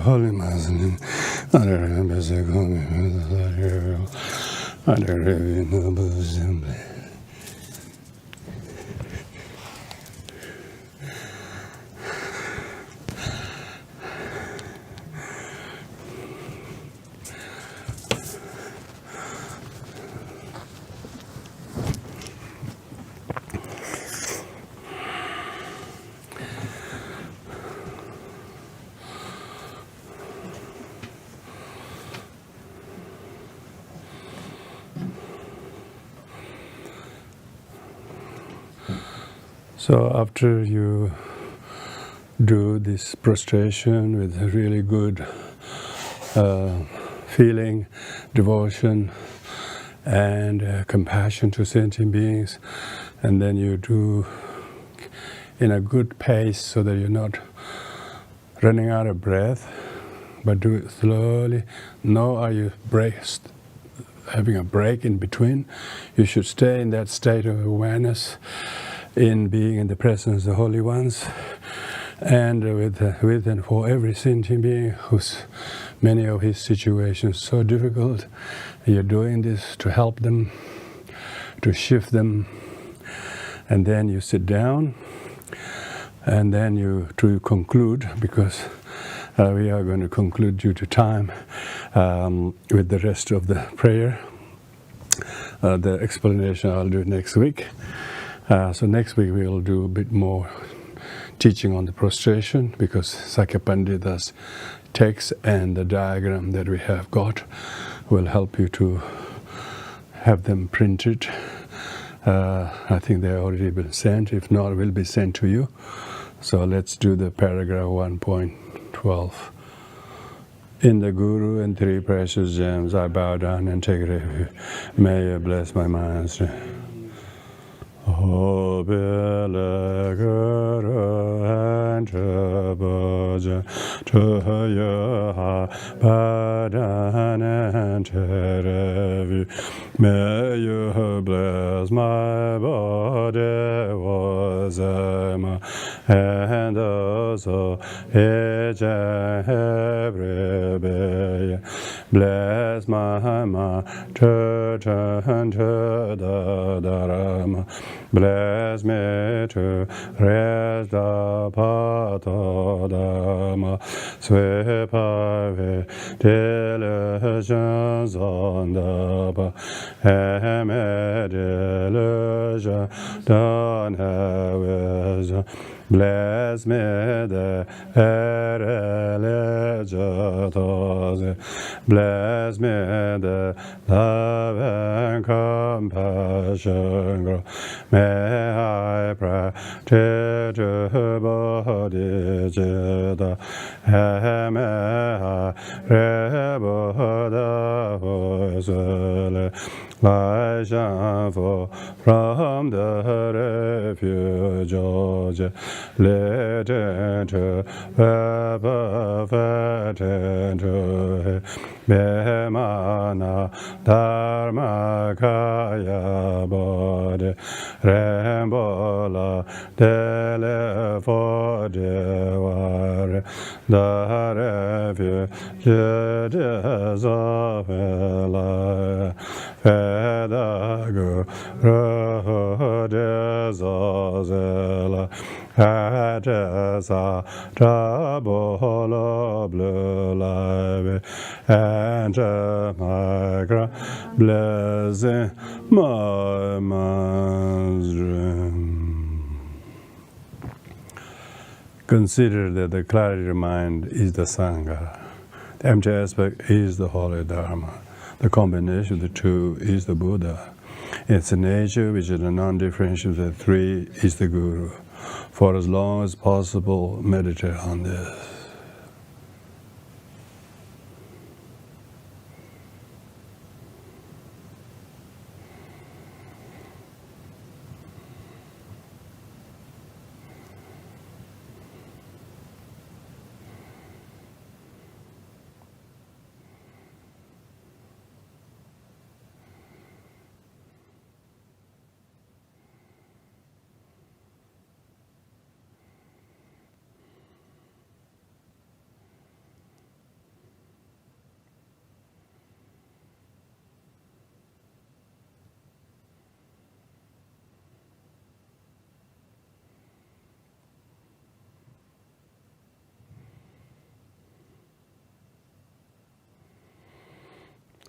Holy Mass Holy Mass noble assembly. So after you do this prostration with a really good feeling, devotion, and compassion to sentient beings, and then you do in a good pace so that you're not running out of breath, but do it slowly. Nor are you having a break in between. You should stay in that state of awareness, in being in the presence of the holy ones, and with and for every sentient being whose many of his situations so difficult. You're doing this to help them, to shift them, and then you sit down, and then to conclude, because we are going to conclude due to time with the rest of the prayer. The explanation I'll do next week. So next week we will do a bit more teaching on the prostration, because Sakya Pandita's text and the diagram that we have got will help you to have them printed. I think they've already been sent. If not, it will be sent to you. So let's do the paragraph 1.12. In the Guru and three precious gems, I bow down and take refuge. May you bless my mind. O Bele Guru and Bhaja Tuya Badan and Refuge. May you bless my body was and also each and every day. Bless my mind to turn to the Dharma. Bless me to rest the path of Dharma. Sweep away delusions on the path. And delusion don't have wisdom. Bless me the religious. Bless me the love and compassion grow. May I practice Bodhicitta, and may I rebel the voice. Lai Shan Fo from the refuge, let enter, enter, Bemana Dharma Kaya Bodhi Rembola Dele Fo Dewar Da Refuge Jezavela Fedagu Roho Dezazela Atesa Trabolo Blue Live Enter my grand blessing my man's dream. Consider that the clarity of mind is the Sangha. The empty aspect is the Holy Dharma. The combination of the two is the Buddha. Its nature, which is a non-differential of the three, is the Guru. For as long as possible, meditate on this.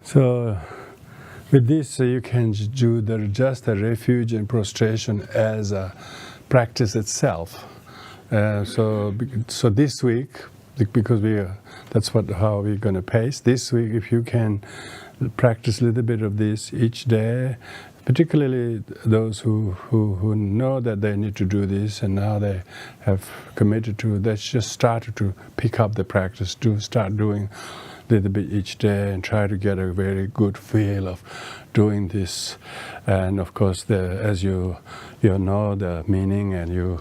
So, with this, you can do just a refuge and prostration as a practice itself. So this week, because that's how we're going to pace. This week, if you can practice a little bit of this each day, particularly those who know that they need to do this and now they have committed to it, let's just start to pick up the practice, start doing a little bit each day and try to get a very good feel of doing this. And of course, as you know the meaning and you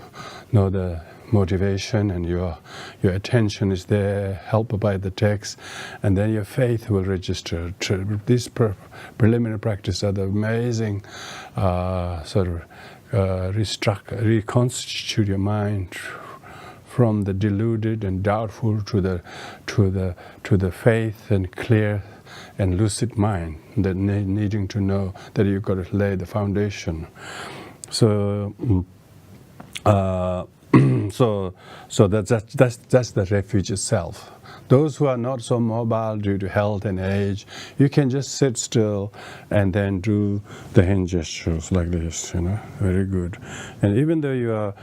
know the motivation and your attention is there, helped by the text, and then your faith will register. These preliminary practice are the amazing reconstitute your mind from the deluded and doubtful to the faith and clear and lucid mind, that needing to know that you've got to lay the foundation. So that's the refuge itself. Those who are not so mobile due to health and age, you can just sit still and then do the hand gestures like this, very good. And even though you are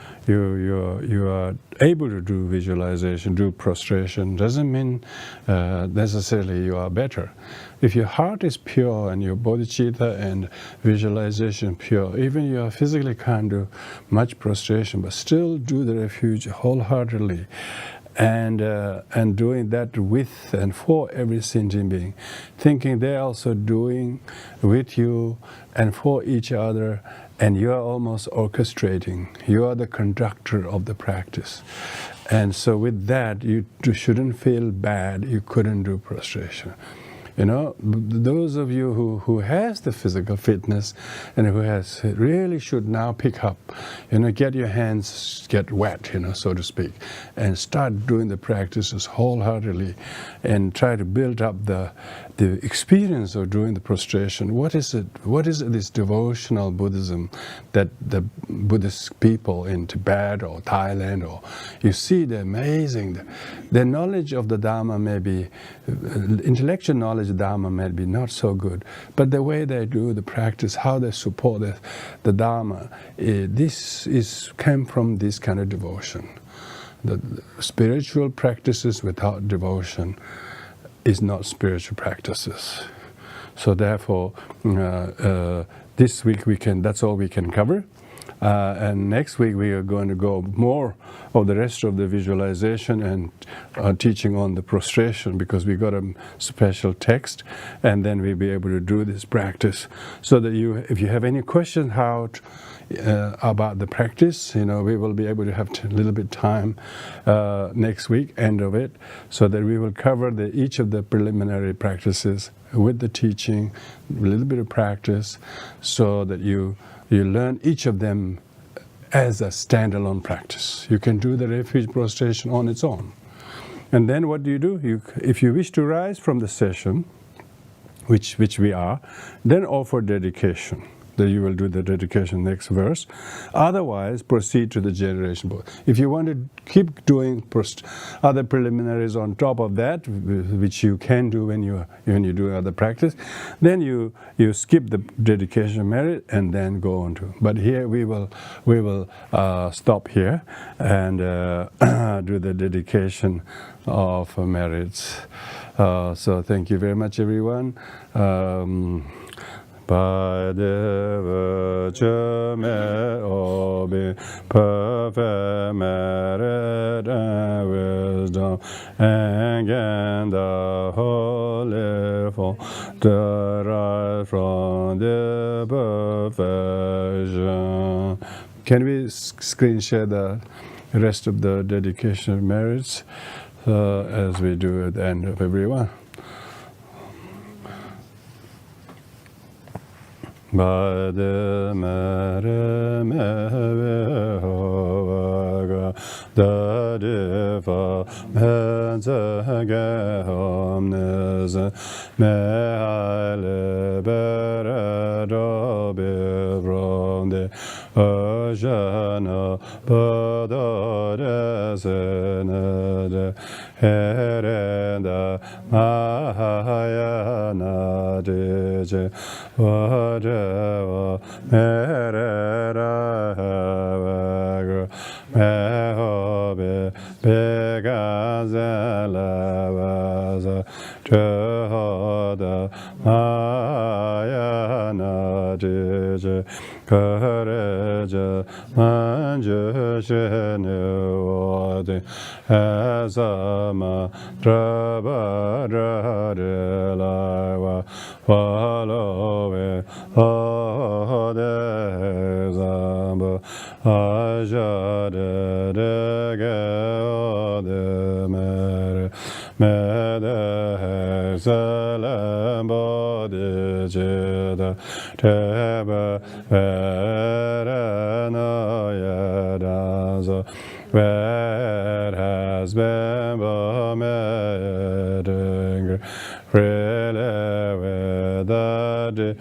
able to do visualization, do prostration, doesn't mean necessarily you are better. If your heart is pure and your bodhicitta and visualization pure, even you physically can't do much prostration, but still do the refuge wholeheartedly. And doing that with and for every sentient being, thinking they're also doing with you and for each other, and you are almost orchestrating. You are the conductor of the practice. And so with that, you shouldn't feel bad you couldn't do prostration. Those of you who has the physical fitness and who really should now pick up, get your hands get wet, so to speak, and start doing the practices wholeheartedly and try to build up the experience of doing the prostration. What is it? What is this devotional Buddhism that the Buddhist people in Tibet or Thailand, or you see the amazing, the knowledge of the Dharma may be, intellectual knowledge Dharma may be not so good, but the way they do the practice, how they support the Dharma, this came from this kind of devotion. The spiritual practices without devotion is not spiritual practices. So therefore, this week that's all we can cover. And next week we are going to go more of the rest of the visualization and teaching on the prostration, because we got a special text, and then we'll be able to do this practice. So that if you have any questions about the practice, we will be able to have a little bit time next week, end of it, so that we will cover each of the preliminary practices with the teaching, a little bit of practice, so that you learn each of them as a standalone practice. You can do the refuge prostration on its own. And then what do? If you wish to rise from the session, which we are, then offer dedication. Then you will do the dedication next verse. Otherwise, proceed to the generation book. If you want to keep doing other preliminaries on top of that, which you can do when you do other practice, then you skip the dedication merit and then go on to. But here we will stop here and do the dedication of merits. So thank you very much, everyone. By the virtue of perfect merit and wisdom, and gain the holy form derived from the perfection. Can we screen share the rest of the dedication merits as we do at the end of everyone? By the Mare Mehovaga, the Diva Menzagahomnes, Mehale Beredobi from the Ojana Bododesene, Herenda Mahayana Dije, Vajrasattva Merera Mehobe Begazela Jehoda Mayana Dije Kareja Manjushenu Azama Trabadradela Follow it, oh, the Zamba, Ajada, the Gao, the Mede, Salambo, the Jeda, Teba, Verano, Yadazo, where has been Bomed, freely with the